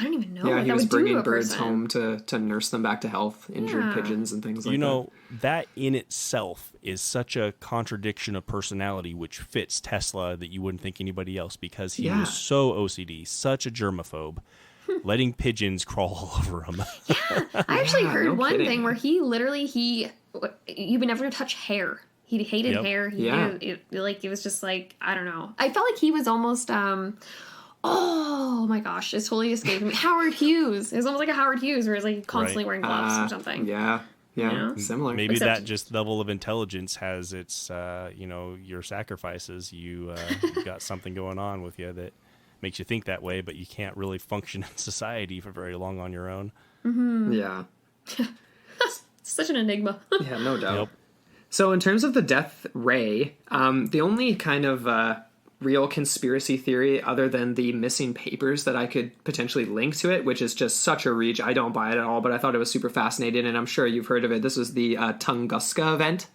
[SPEAKER 2] don't even know what
[SPEAKER 1] he
[SPEAKER 2] that
[SPEAKER 1] was
[SPEAKER 2] would do
[SPEAKER 1] bringing
[SPEAKER 2] to a
[SPEAKER 1] birds
[SPEAKER 2] person.
[SPEAKER 1] home to nurse them back to health, injured pigeons and things like that.
[SPEAKER 3] That in itself is such a contradiction of personality, which fits Tesla that you wouldn't think anybody else, because he was so OCD, such a germaphobe, letting pigeons crawl all over him.
[SPEAKER 2] Yeah, I actually heard one thing where he you would never touch hair. He hated hair. It was just like, I don't know. I felt like he was almost, oh my gosh, it's totally escaped me. Howard Hughes. It was almost like a Howard Hughes where he's like constantly wearing gloves or something.
[SPEAKER 1] Yeah, similar.
[SPEAKER 3] Maybe that just level of intelligence has its, your sacrifices. You've got something going on with you that makes you think that way, but you can't really function in society for very long on your own.
[SPEAKER 2] Mm-hmm.
[SPEAKER 1] Yeah.
[SPEAKER 2] Such an enigma.
[SPEAKER 1] Yeah, no doubt.
[SPEAKER 3] Yep.
[SPEAKER 1] So in terms of the death ray, the only kind of real conspiracy theory other than the missing papers that I could potentially link to it, which is just such a reach, I don't buy it at all, but I thought it was super fascinating, and I'm sure you've heard of it. This was the Tunguska event,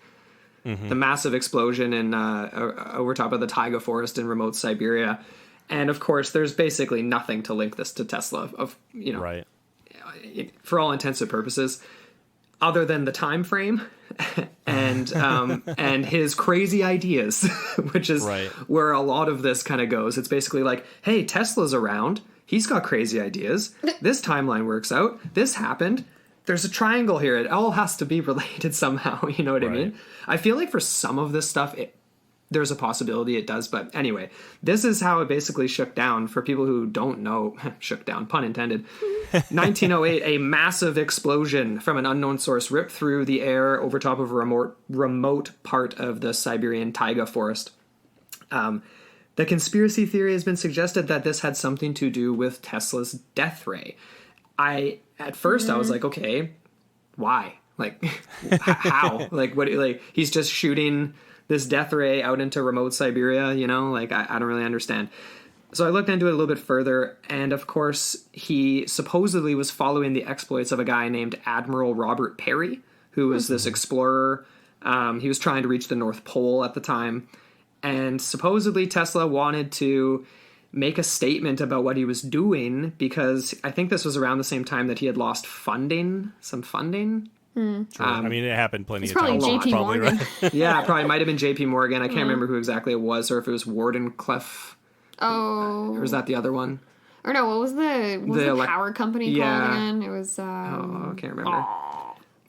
[SPEAKER 1] the massive explosion in over top of the taiga forest in remote Siberia. And of course, there's basically nothing to link this to Tesla,
[SPEAKER 3] Right.
[SPEAKER 1] For all intents and purposes, other than the time frame and his crazy ideas, which is where a lot of this kind of goes. It's basically like, hey, Tesla's around. He's got crazy ideas. This timeline works out. This happened. There's a triangle here. It all has to be related somehow. You know what I mean? I feel like for some of this stuff, there's a possibility it does. But anyway, this is how it basically shook down. For people who don't know, shook down, pun intended. 1908, a massive explosion from an unknown source ripped through the air over top of a remote part of the Siberian taiga forest. The conspiracy theory has been suggested that this had something to do with Tesla's death ray. At first I was like, okay, why? Like, how? Like, what? Like, he's just shooting this death ray out into remote Siberia, Like, I don't really understand. So I looked into it a little bit further, and of course, he supposedly was following the exploits of a guy named Admiral Robert Peary, who was this explorer. He was trying to reach the North Pole at the time, And supposedly Tesla wanted to make a statement about what he was doing because I think this was around the same time that he had lost some funding.
[SPEAKER 3] Sure. I mean, it happened plenty
[SPEAKER 2] It's
[SPEAKER 3] of times.
[SPEAKER 2] probably JP
[SPEAKER 3] Probably
[SPEAKER 2] Morgan.
[SPEAKER 3] right.
[SPEAKER 1] Yeah, it probably might have been JP Morgan. I can't remember who exactly it was, or if it was Wardenclyffe.
[SPEAKER 2] Oh.
[SPEAKER 1] Or was that the other one?
[SPEAKER 2] Or no, what was the power company called again? It was...
[SPEAKER 1] I can't remember.
[SPEAKER 2] we're a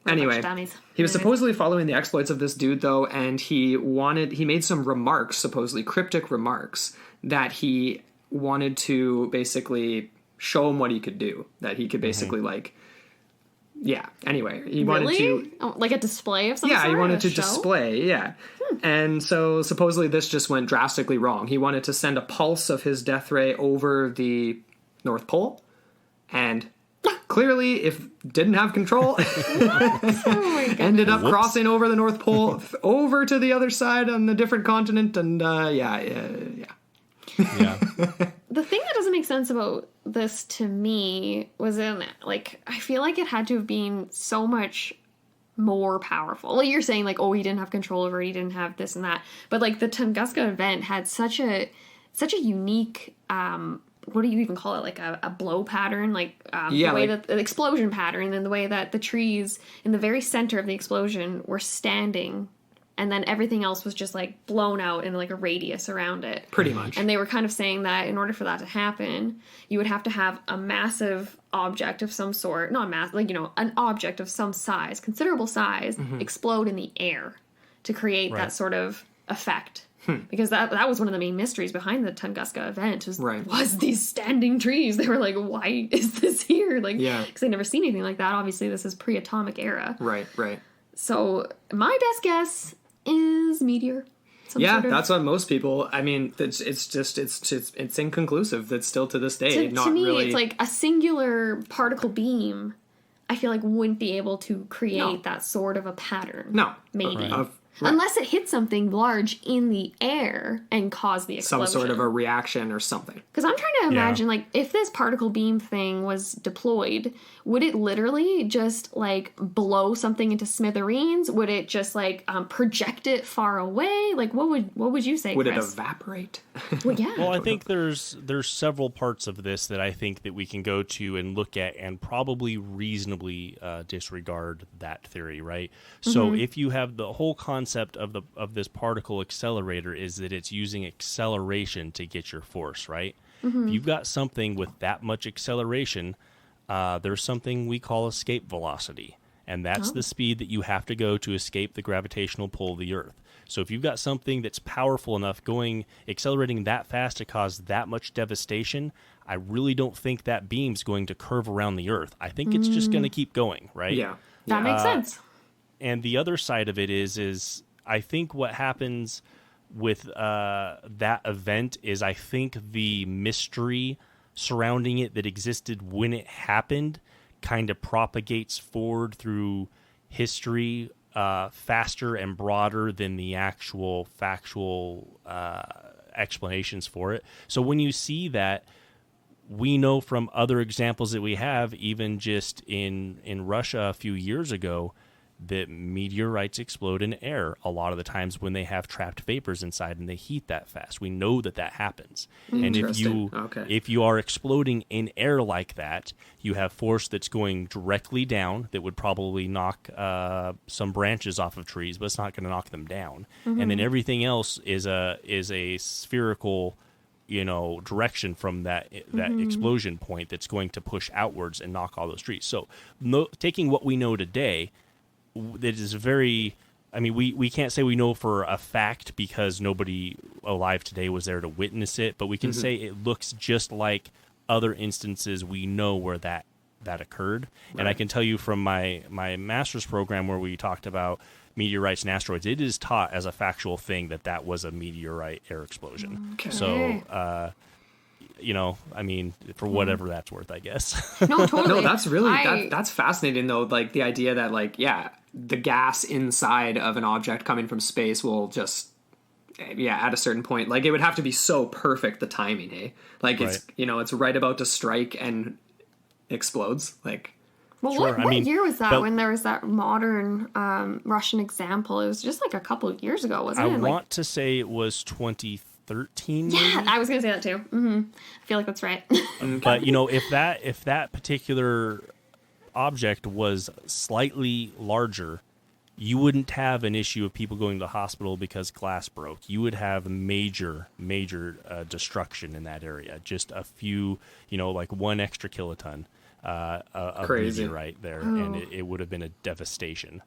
[SPEAKER 2] bunch
[SPEAKER 1] Anyway,
[SPEAKER 2] of dummies.
[SPEAKER 1] he was supposedly following the exploits of this dude, though, and he made some remarks, supposedly cryptic remarks, that he wanted to basically show him what he could do. That he could basically, anyway. He wanted to...
[SPEAKER 2] Oh, like a display of some sort?
[SPEAKER 1] Yeah, he wanted to
[SPEAKER 2] show?
[SPEAKER 1] display, yeah. And so supposedly this just went drastically wrong. He wanted to send a pulse of his death ray over the North Pole, and clearly, if didn't have control, ended up crossing over the North Pole, over to the other side on a different continent, and
[SPEAKER 3] Yeah.
[SPEAKER 2] The thing that doesn't make sense about this to me was I feel like it had to have been so much more powerful. Like you're saying, like, oh, he didn't have control over it, he didn't have this and that. But like the Tunguska event had such a unique what do you even call it? Like a blow pattern, the way that the explosion pattern, and the way that the trees in the very center of the explosion were standing, and then everything else was just like blown out in like a radius around it.
[SPEAKER 1] pretty much.
[SPEAKER 2] And they were kind of saying that in order for that to happen, you would have to have a massive object of some sort, not mass, an object of some size, considerable size, explode in the air to create that sort of effect. Because that was one of the main mysteries behind the Tunguska event was these standing trees. They were like, why is this here? Because they'd never seen anything like that. Obviously, this is pre-atomic era.
[SPEAKER 1] Right.
[SPEAKER 2] So my best guess is meteor.
[SPEAKER 1] That's what most people. I mean, it's inconclusive. That's still to this day
[SPEAKER 2] to me, it's like a singular particle beam. I feel like wouldn't be able to create that sort of a pattern.
[SPEAKER 1] No,
[SPEAKER 2] maybe. Unless it hit something large in the air and caused the explosion.
[SPEAKER 1] Some sort of a reaction or something.
[SPEAKER 2] Because I'm trying to imagine, if this particle beam thing was deployed, would it literally just, blow something into smithereens? Would it just, project it far away? What would you say,
[SPEAKER 1] Would
[SPEAKER 2] Chris?
[SPEAKER 1] it evaporate?
[SPEAKER 2] Well, yeah.
[SPEAKER 3] Well, I think there's several parts of this that I think that we can go to and look at and probably reasonably disregard that theory, right? So if you have the whole concept of this particle accelerator is that it's using acceleration to get your force, right? If you've got something with that much acceleration, there's something we call escape velocity, and that's the speed that you have to go to escape the gravitational pull of the Earth. So if you've got something that's powerful enough accelerating that fast to cause that much devastation, I really don't think that beam's going to curve around the Earth. I think it's just going to keep going, right?
[SPEAKER 1] Yeah.
[SPEAKER 2] That makes sense.
[SPEAKER 3] And the other side of it is I think what happens with that event is I think the mystery surrounding it that existed when it happened kind of propagates forward through history faster and broader than the actual factual explanations for it. So when you see that, we know from other examples that we have, even just in Russia a few years ago, that meteorites explode in air a lot of the times when they have trapped vapors inside and they heat that fast. We know that happens. And if you are exploding in air like that, you have force that's going directly down that would probably knock some branches off of trees, but it's not going to knock them down. And then everything else is a spherical direction from that explosion point that's going to push outwards and knock all those trees. So taking what we know today, that is very, I mean, we can't say we know for a fact because nobody alive today was there to witness it, but we can say it looks just like other instances we know where that occurred. Right. And I can tell you from my master's program where we talked about meteorites and asteroids, it is taught as a factual thing that was a meteorite air explosion. Okay. So, I mean, for whatever that's worth, I guess.
[SPEAKER 2] No, totally.
[SPEAKER 1] No, that's really, that's fascinating though. The idea that the gas inside of an object coming from space will just, at a certain point, it would have to be so perfect, the timing, eh? It's, it's right about to strike and explodes.
[SPEAKER 2] Well,
[SPEAKER 3] Sure.
[SPEAKER 2] what year was that
[SPEAKER 3] but
[SPEAKER 2] when there was that modern Russian example? It was just like a couple of years ago, wasn't it?
[SPEAKER 3] I want to say it was 2013.
[SPEAKER 2] Yeah,
[SPEAKER 3] maybe?
[SPEAKER 2] I was going to say that too. I feel like that's right.
[SPEAKER 3] But if that particular object was slightly larger, you wouldn't have an issue of people going to the hospital because glass broke. You would have major destruction in that area. Just a few, like 1 extra kiloton of meteorite there, and it would have been a devastation.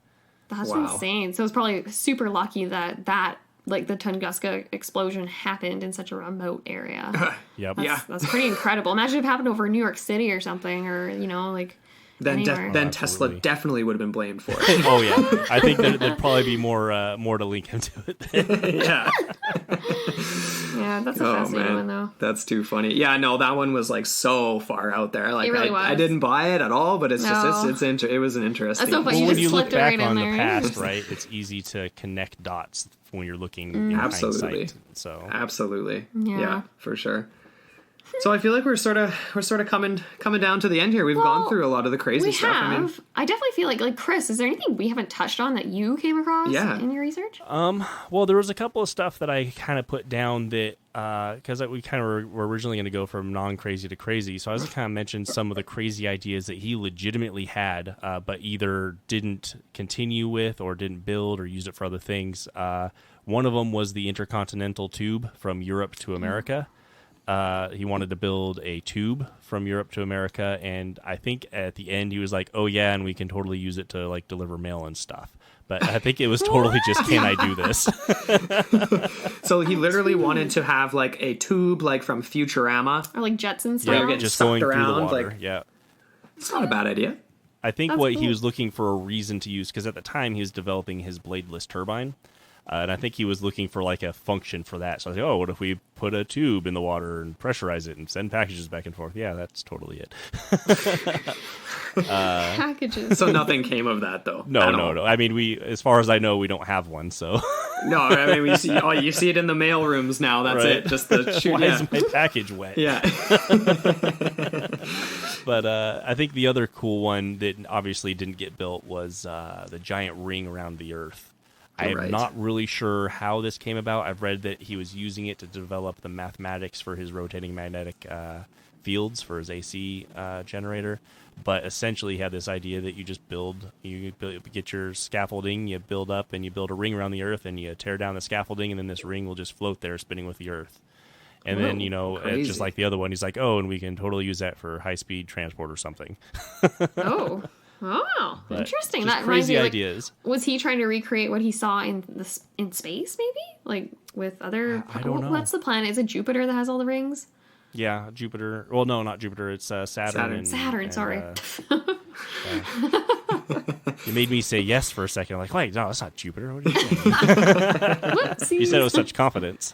[SPEAKER 2] That's insane. So it's probably super lucky that like the Tunguska explosion happened in such a remote area.
[SPEAKER 3] Yep.
[SPEAKER 2] That's pretty incredible. Imagine if it happened over New York City or something, or like anywhere.
[SPEAKER 1] Then Tesla definitely would have been blamed for it.
[SPEAKER 3] Oh yeah, I think there'd probably be more to link him to it then.
[SPEAKER 1] Yeah.
[SPEAKER 2] Yeah, that's a fascinating one though.
[SPEAKER 1] That's too funny. Yeah, no, that one was like so far out there. Like
[SPEAKER 2] it really was.
[SPEAKER 1] I didn't buy it at all, but it's just it was an interesting.
[SPEAKER 2] That's so funny.
[SPEAKER 3] Well, when you look
[SPEAKER 2] slipped it
[SPEAKER 3] back
[SPEAKER 2] right
[SPEAKER 3] on
[SPEAKER 2] in
[SPEAKER 3] the
[SPEAKER 2] there.
[SPEAKER 3] past, right, it's easy to connect dots when you're looking in
[SPEAKER 1] Absolutely.
[SPEAKER 3] hindsight. So
[SPEAKER 1] Absolutely.
[SPEAKER 2] Yeah.
[SPEAKER 1] Yeah, for sure. So I feel like we're sort of coming down to the end here. We've gone through a lot of the crazy stuff.
[SPEAKER 2] I definitely feel like Chris, is there anything we haven't touched on that you came across in your research?
[SPEAKER 3] Well, there was a couple of stuff that I kind of put down that because we kind of were originally going to go from non-crazy to crazy. So I was kind of mentioned some of the crazy ideas that he legitimately had, but either didn't continue with or didn't build or use it for other things. One of them was the intercontinental tube from Europe to America. He wanted to build a tube from Europe to America, and I think at the end he was like, "Oh yeah, and we can totally use it to like deliver mail and stuff." But I think it was totally just, "Can I do this?"
[SPEAKER 1] So he literally wanted to have like a tube, like from Futurama,
[SPEAKER 2] Or like Jetson style?
[SPEAKER 1] get
[SPEAKER 3] just
[SPEAKER 1] sucked
[SPEAKER 3] going through the
[SPEAKER 1] around,
[SPEAKER 3] water.
[SPEAKER 1] like-
[SPEAKER 3] Yeah.
[SPEAKER 1] It's not a bad idea.
[SPEAKER 3] I think
[SPEAKER 2] That's
[SPEAKER 3] what he
[SPEAKER 2] cool.
[SPEAKER 3] was looking for a reason to use, because at the time he was developing his bladeless turbine, and I think he was looking for like a function for that. So I was like, oh, what if we put a tube in the water and pressurize it and send packages back and forth? Yeah, that's totally it.
[SPEAKER 2] Packages.
[SPEAKER 1] So nothing came of that, though.
[SPEAKER 3] No. I mean, as far as I know, we don't have one. So
[SPEAKER 1] No, I mean, you see it in the mail rooms now. That's
[SPEAKER 3] Right.
[SPEAKER 1] it. Just the shoot.
[SPEAKER 3] why
[SPEAKER 1] Yeah.
[SPEAKER 3] is my package wet?
[SPEAKER 1] Yeah.
[SPEAKER 3] But I think the other cool one that obviously didn't get built was the giant ring around the Earth. I'm
[SPEAKER 1] Right.
[SPEAKER 3] not really sure how this came about. I've read that he was using it to develop the mathematics for his rotating magnetic fields for his AC generator. But essentially, he had this idea that you get your scaffolding, you build up, and you build a ring around the Earth, and you tear down the scaffolding, and then this ring will just float there, spinning with the Earth. And then,
[SPEAKER 1] crazy.
[SPEAKER 3] just like the other one, he's like, oh, and we can totally use that for high-speed transport or something.
[SPEAKER 2] Oh,
[SPEAKER 3] But
[SPEAKER 2] interesting.
[SPEAKER 3] just
[SPEAKER 2] That reminds
[SPEAKER 3] crazy
[SPEAKER 2] me,
[SPEAKER 3] ideas.
[SPEAKER 2] Was he trying to recreate what he saw in space? Maybe like with other.
[SPEAKER 3] I don't know.
[SPEAKER 2] What's the planet? Is it Jupiter that has all the rings?
[SPEAKER 3] Yeah, Jupiter. Well, no, not Jupiter. It's Saturn.
[SPEAKER 2] Saturn. Sorry.
[SPEAKER 3] You made me say yes for a second. I'm like, wait, no, that's not Jupiter. What are you saying?
[SPEAKER 2] Whoopsies.
[SPEAKER 3] You said it with such confidence.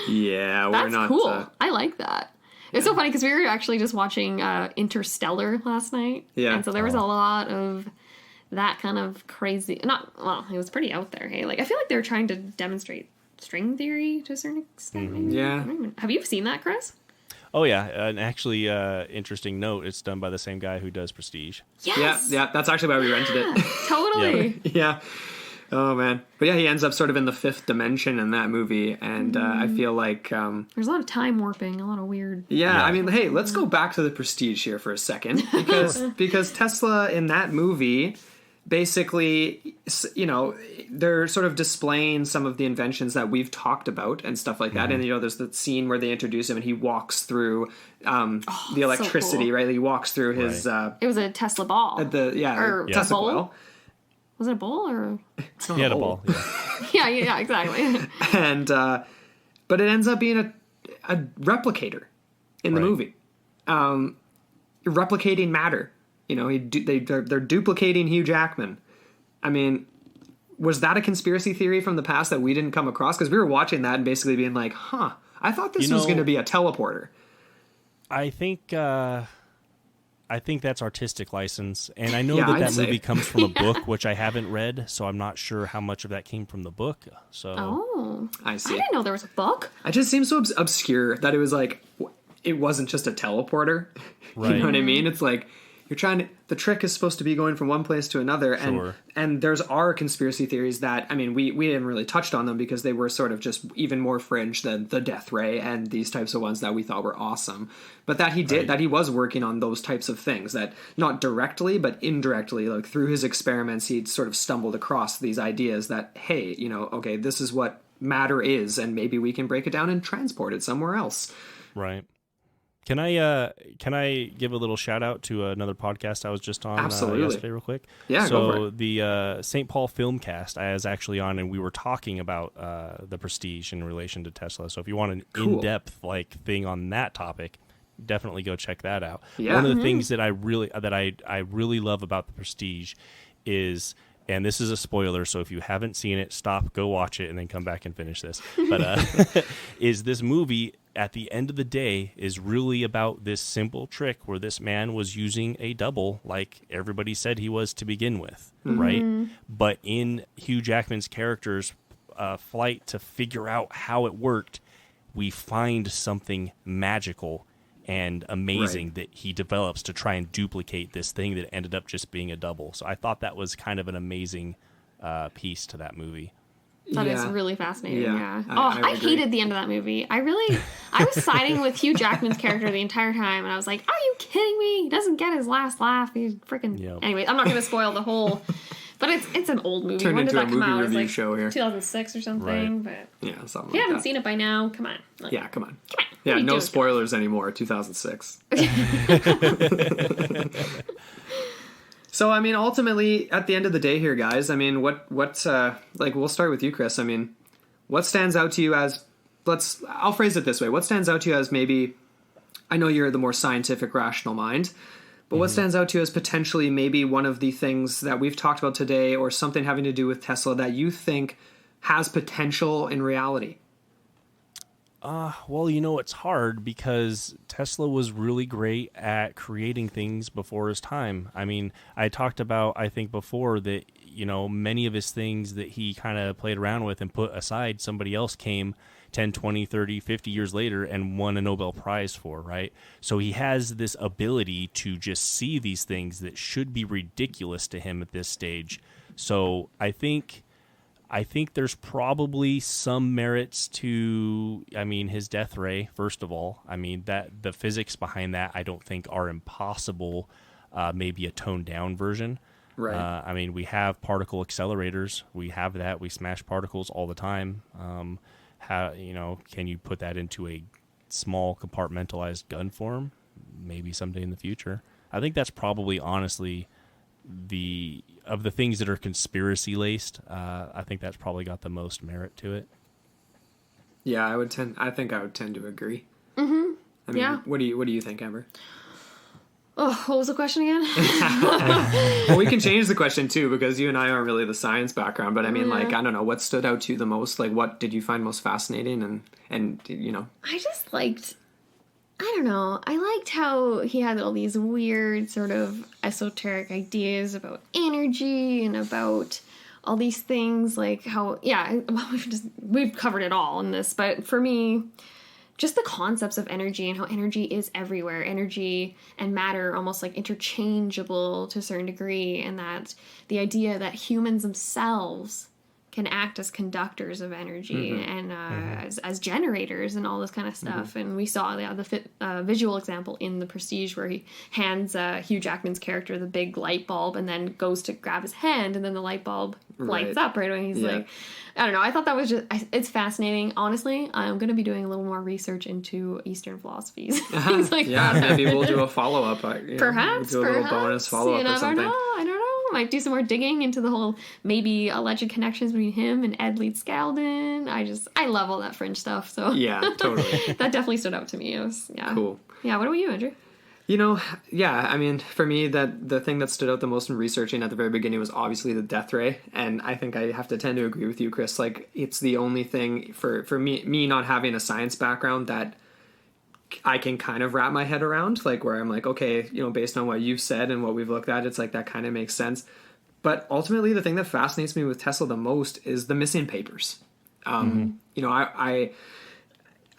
[SPEAKER 1] Yeah, we're
[SPEAKER 2] That's
[SPEAKER 1] not.
[SPEAKER 2] cool. I like that. It's so funny because we were actually just watching Interstellar last night.
[SPEAKER 1] Yeah.
[SPEAKER 2] And so there was a lot of that kind of crazy. It was pretty out there. Hey, like I feel like they're trying to demonstrate string theory to a certain extent. Maybe.
[SPEAKER 1] Yeah.
[SPEAKER 2] I don't even- Have you seen that, Chris?
[SPEAKER 3] Oh, yeah. And actually, interesting note, it's done by the same guy who does Prestige.
[SPEAKER 2] Yes.
[SPEAKER 1] Yeah. That's actually why we rented it.
[SPEAKER 2] Totally.
[SPEAKER 1] Yeah. Oh man. But yeah, he ends up sort of in the fifth dimension in that movie, and I feel like
[SPEAKER 2] There's a lot of time warping, a lot I
[SPEAKER 1] mean, hey, let's go back to the Prestige here for a second, because Tesla in that movie, basically, they're sort of displaying some of the inventions that we've talked about and stuff like that. And there's the scene where they introduce him and he walks through the electricity,
[SPEAKER 2] cool.
[SPEAKER 1] right? He walks through his
[SPEAKER 2] It was a Tesla ball. Or
[SPEAKER 1] Tesla
[SPEAKER 2] bowl?
[SPEAKER 1] Coil.
[SPEAKER 2] Was it a bowl or?
[SPEAKER 1] It's not
[SPEAKER 3] He had a
[SPEAKER 1] bowl.
[SPEAKER 3] ball. Yeah.
[SPEAKER 2] Yeah, exactly.
[SPEAKER 1] And but it ends up being a replicator in the
[SPEAKER 3] Right.
[SPEAKER 1] movie, replicating matter. They're duplicating Hugh Jackman. I mean, was that a conspiracy theory from the past that we didn't come across? Because we were watching that and basically being like, "Huh, I thought this was going to be a teleporter."
[SPEAKER 3] I think that's artistic license, and I know
[SPEAKER 1] Yeah, I'd
[SPEAKER 3] that
[SPEAKER 1] say.
[SPEAKER 3] movie comes from a book, which I haven't read, so I'm not sure how much of that came from the book. So
[SPEAKER 2] Oh.
[SPEAKER 1] I
[SPEAKER 2] I
[SPEAKER 1] see.
[SPEAKER 2] didn't know there was a book.
[SPEAKER 1] It just seems so obscure that it was like it wasn't just a teleporter. You
[SPEAKER 3] Right.
[SPEAKER 1] know what I mean? It's like the trick is supposed to be going from one place to another.
[SPEAKER 3] Sure.
[SPEAKER 1] And there's our conspiracy theories that, I mean, we haven't really touched on them because they were sort of just even more fringe than the death ray and these types of ones that we thought were awesome. But that he was working on those types of things, that not directly, but indirectly, like through his experiments, he'd sort of stumbled across these ideas that, hey, okay, this is what matter is, and maybe we can break it down and transport it somewhere else.
[SPEAKER 3] Right. Can I give a little shout out to another podcast I was just on yesterday real quick?
[SPEAKER 1] Yeah,
[SPEAKER 3] so
[SPEAKER 1] go for it.
[SPEAKER 3] The St. Paul Filmcast I was actually on, and we were talking about the Prestige in relation to Tesla. So if you want an in-depth thing on that topic, definitely go check that out.
[SPEAKER 1] Yeah.
[SPEAKER 3] One of the things that I really love about the Prestige is, and this is a spoiler, so if you haven't seen it, stop, go watch it, and then come back and finish this. But is this movie, at the end of the day, is really about this simple trick where this man was using a double like everybody said he was to begin with, right? But in Hugh Jackman's character's flight to figure out how it worked, we find something magical and amazing that he develops to try and duplicate this thing that ended up just being a double. So I thought that was kind of an amazing piece to that movie.
[SPEAKER 2] That is really fascinating. Yeah.
[SPEAKER 1] I
[SPEAKER 2] I hated the end of that movie. I was siding with Hugh Jackman's character the entire time, and I was like, "Are you kidding me? He doesn't get his last laugh. He's freaking."
[SPEAKER 3] Yep.
[SPEAKER 2] Anyway, I'm not going to spoil the whole. But it's an old movie.
[SPEAKER 1] Turned
[SPEAKER 2] When did
[SPEAKER 1] into
[SPEAKER 2] that
[SPEAKER 1] a
[SPEAKER 2] come
[SPEAKER 1] movie
[SPEAKER 2] out? It was
[SPEAKER 1] review
[SPEAKER 2] like
[SPEAKER 1] show here.
[SPEAKER 2] 2006 or something. But
[SPEAKER 1] Yeah, something
[SPEAKER 2] if you
[SPEAKER 1] like
[SPEAKER 2] haven't
[SPEAKER 1] that.
[SPEAKER 2] seen it by now, come on. Like,
[SPEAKER 1] Yeah, come on.
[SPEAKER 2] What
[SPEAKER 1] Yeah,
[SPEAKER 2] are you
[SPEAKER 1] no
[SPEAKER 2] doing?
[SPEAKER 1] spoilers anymore. 2006. So, I mean, ultimately, at the end of the day here, guys, I mean, what we'll start with you, Chris. I mean, what stands out to you as, I'll phrase it this way. What stands out to you as maybe, I know you're the more scientific, rational mind, but what stands out to you as potentially maybe one of the things that we've talked about today, or something having to do with Tesla that you think has potential in reality?
[SPEAKER 3] Well, it's hard because Tesla was really great at creating things before his time. I mean, I talked about, I think before, that, many of his things that he kind of played around with and put aside, somebody else came 10, 20, 30, 50 years later and won a Nobel Prize for, right? So he has this ability to just see these things that should be ridiculous to him at this stage. So I think there's probably some merits to, his death ray, first of all. I mean, that the physics behind that I don't think are impossible, maybe a toned down version.
[SPEAKER 1] Right.
[SPEAKER 3] We have particle accelerators. We have that. We smash particles all the time. Can you put that into a small compartmentalized gun form? Maybe someday in the future. I think that's probably, honestly, of the things that are conspiracy laced, I think that's probably got the most merit to it.
[SPEAKER 1] Yeah, I think I would tend to agree. Mm-hmm. I mean, what do you think, Amber?
[SPEAKER 2] Oh, what was the question again?
[SPEAKER 1] Well, we can change the question too, because you and I aren't really the science background, but I mean, I don't know, what stood out to you the most? Like, what did you find most fascinating? And
[SPEAKER 2] I just liked, I don't know, I liked how he had all these weird sort of esoteric ideas about energy and about all these things, like how, we've covered it all in this, but for me, just the concepts of energy and how energy is everywhere. Energy and matter are almost like interchangeable to a certain degree, and that the idea that humans themselves can act as conductors of energy and as generators and all this kind of stuff. And we saw the visual example in The Prestige where he hands Hugh Jackman's character the big light bulb and then goes to grab his hand, and then the light bulb lights up right away. He's like, I don't know. I thought that was it's fascinating. Honestly, I'm going to be doing a little more research into Eastern philosophies. Things like that.
[SPEAKER 1] Maybe we'll do a follow-up.
[SPEAKER 2] Perhaps.
[SPEAKER 1] We'll do a little bonus follow-up or something.
[SPEAKER 2] I don't know. Might do some more digging into the whole maybe alleged connections between him and Ed Leeds Scaldin. I love all that fringe stuff. So
[SPEAKER 1] Yeah, totally.
[SPEAKER 2] that definitely stood out to me. It was,
[SPEAKER 1] Cool.
[SPEAKER 2] Yeah, what about you, Andrew?
[SPEAKER 1] I mean, for me, that the thing that stood out the most in researching at the very beginning was obviously the death ray, and I think I have to tend to agree with you, Chris. Like, it's the only thing for me not having a science background that I can kind of wrap my head around, like where I'm like, okay, based on what you've said and what we've looked at, it's like that kind of makes sense. But ultimately, the thing that fascinates me with Tesla the most is the missing papers. I'm not a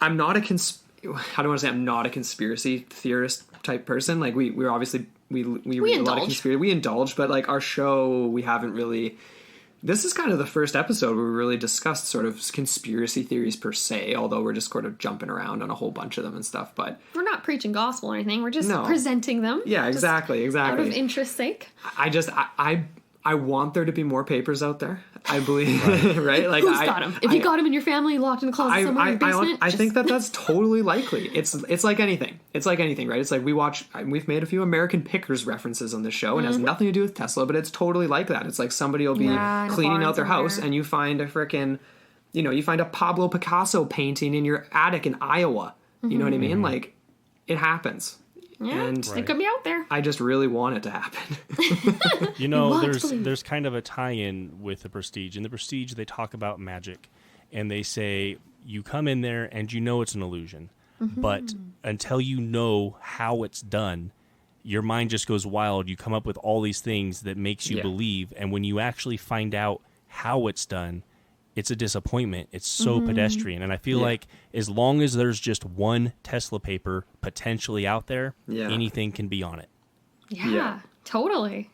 [SPEAKER 1] I'm not a conspiracy theorist type person. Like we're obviously we read a lot of conspiracy. We indulge, but like our show, we haven't really. This is kind of the first episode where we really discussed sort of conspiracy theories per se, although we're just sort of jumping around on a whole bunch of them and stuff. But
[SPEAKER 2] we're not preaching gospel or anything. We're just presenting them.
[SPEAKER 1] Yeah, exactly.
[SPEAKER 2] Out of interest's sake.
[SPEAKER 1] I want there to be more papers out there. I believe, right? Like,
[SPEAKER 2] who's got them? If you got them in your family, locked in a closet somewhere in your basement,
[SPEAKER 1] I think that's totally likely. It's like anything. It's like anything, right? It's like we've made a few American Pickers references on this show, and it has nothing to do with Tesla, but it's totally like that. It's like somebody will be cleaning out their house, and you find a frickin', you find a Pablo Picasso painting in your attic in Iowa. You know what I mean? Like, it happens.
[SPEAKER 2] Yeah, and it could be out there.
[SPEAKER 1] I just really want it to happen.
[SPEAKER 3] There's kind of a tie-in with the Prestige. In the Prestige, they talk about magic, and they say you come in there and you know it's an illusion, but until you know how it's done, your mind just goes wild. You come up with all these things that makes you believe, and when you actually find out how it's done, it's a disappointment. It's so pedestrian. And I feel like as long as there's just one Tesla paper potentially out there, anything can be on it.
[SPEAKER 2] Yeah, totally.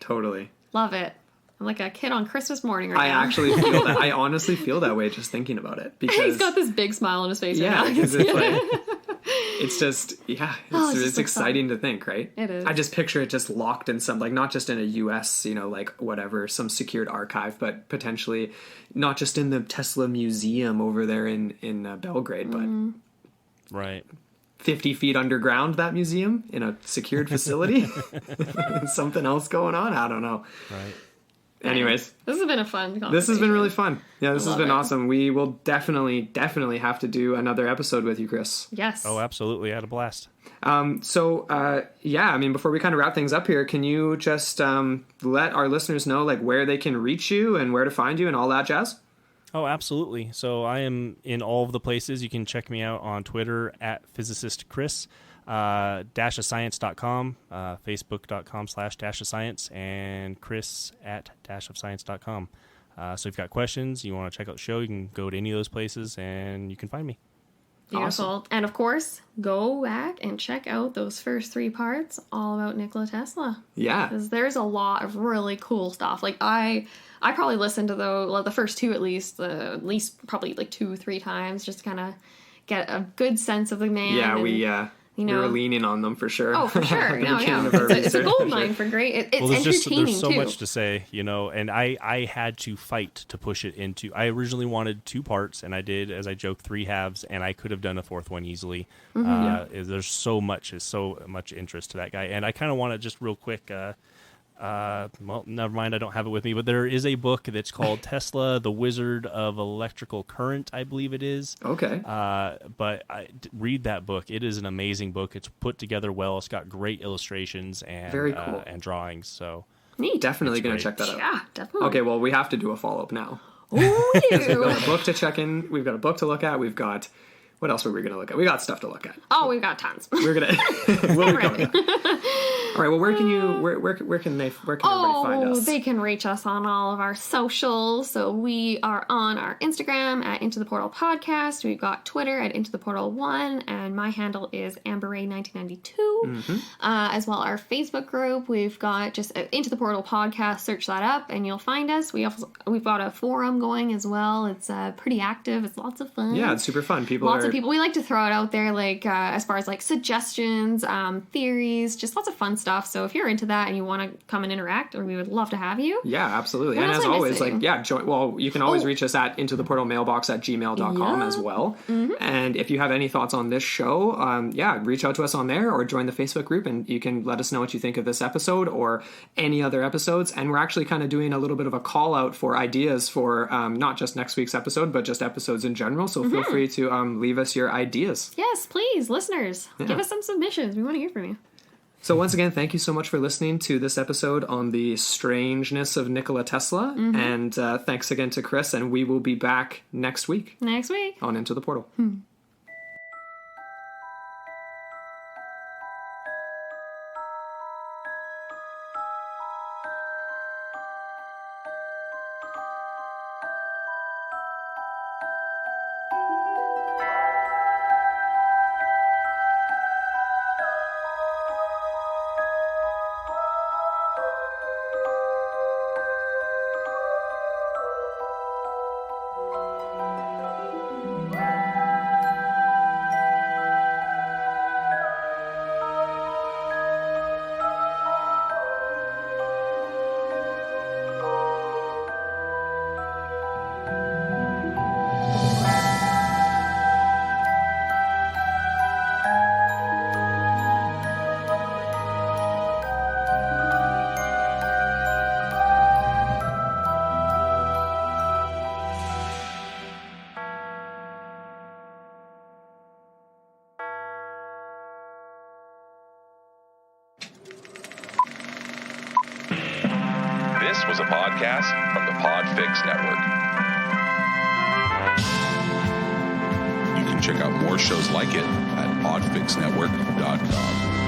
[SPEAKER 2] Love it. I'm like a kid on Christmas morning right now.
[SPEAKER 1] I actually feel that. I honestly feel that way just thinking about it. Because
[SPEAKER 2] he's got this big smile on his face right now.
[SPEAKER 1] Because it's like, it's just, it's exciting to think, right?
[SPEAKER 2] It is.
[SPEAKER 1] I just picture it just locked in some, like, not just in a U.S., like, whatever, some secured archive, but potentially not just in the Tesla Museum over there in Belgrade, but...
[SPEAKER 3] Right.
[SPEAKER 1] 50 feet underground, that museum, in a secured facility. Something else going on? I don't know.
[SPEAKER 3] Right.
[SPEAKER 1] Anyways.
[SPEAKER 2] This has been a fun conversation.
[SPEAKER 1] This has been really fun. Yeah, this has been awesome. We will definitely have to do another episode with you, Chris.
[SPEAKER 2] Yes.
[SPEAKER 3] Oh, absolutely. I had a blast.
[SPEAKER 1] Before we kind of wrap things up here, can you just let our listeners know, like, where they can reach you and where to find you and all that jazz?
[SPEAKER 3] Oh, absolutely. So I am in all of the places. You can check me out on Twitter at physicistchris, dashofscience.com, facebook.com/dashofscience, and chris at dashofscience.com. So if you've got questions, you want to check out the show, you can go to any of those places and you can find me.
[SPEAKER 2] Beautiful. Awesome. And of course, go back and check out those first 3 parts all about Nikola Tesla.
[SPEAKER 1] Yeah.
[SPEAKER 2] Because there's a lot of really cool stuff. Like, I probably listened to the first 2 at least probably like 2-3 times, just to kind of get a good sense of the man.
[SPEAKER 1] Yeah, we were leaning on them for sure.
[SPEAKER 2] Oh, for sure. It's a gold mine for great. It's entertaining
[SPEAKER 3] there's so
[SPEAKER 2] too.
[SPEAKER 3] much to say, and I had to fight to push it into. I originally wanted 2 parts, and I did, as I joke, 3 halves, and I could have done a 4th one easily. There's so much interest to that guy, and I kind of want to just real quick. Well, never mind, I don't have it with me, but there is a book that's called Tesla, the Wizard of Electrical Current, I believe it is.
[SPEAKER 1] Okay.
[SPEAKER 3] But read that book. It is an amazing book. It's put together well. It's got great illustrations and
[SPEAKER 1] very cool.
[SPEAKER 3] And drawings. So
[SPEAKER 2] neat.
[SPEAKER 1] Definitely going to check that out.
[SPEAKER 2] Yeah, definitely.
[SPEAKER 1] Okay, well, we have to do a follow-up now.
[SPEAKER 2] Ooh.
[SPEAKER 1] We've got a book to check in. We've got a book to look at. We've got... What else were we going to look at? We got stuff to look at.
[SPEAKER 2] Oh, we've got tons.
[SPEAKER 1] We're going to... We'll be coming. All right, well, where can everybody find us?
[SPEAKER 2] They can reach us on all of our socials. So we are on our Instagram at Into the Portal Podcast. We've got Twitter at Into the Portal 1, and my handle is AmberRay1992. As well, our Facebook group, we've got just Into the Portal Podcast. Search that up, and you'll find us. We've got a forum going as well. It's pretty active. It's lots of fun.
[SPEAKER 1] Yeah, it's super fun. Lots of
[SPEAKER 2] people. We like to throw it out there, like as far as like suggestions, theories, just lots of fun stuff. So if you're into that and you want to come and interact, we would love to have you.
[SPEAKER 1] Yeah, absolutely. And as always, you can always reach us at intotheportalmailbox@gmail.com as well. And if you have any thoughts on this show, reach out to us on there or join the Facebook group, and you can let us know what you think of this episode or any other episodes. And we're actually kind of doing a little bit of a call out for ideas for not just next week's episode, but just episodes in general. So feel free to leave us your ideas.
[SPEAKER 2] Yes, please, listeners. Give us some submissions. We want to hear from you.
[SPEAKER 1] So once again, thank you so much for listening to this episode on the strangeness of Nikola Tesla. And thanks again to Chris, and we will be back next week. On Into the Portal.
[SPEAKER 4] is a podcast from the Podfix Network. You can check out more shows like it at podfixnetwork.com.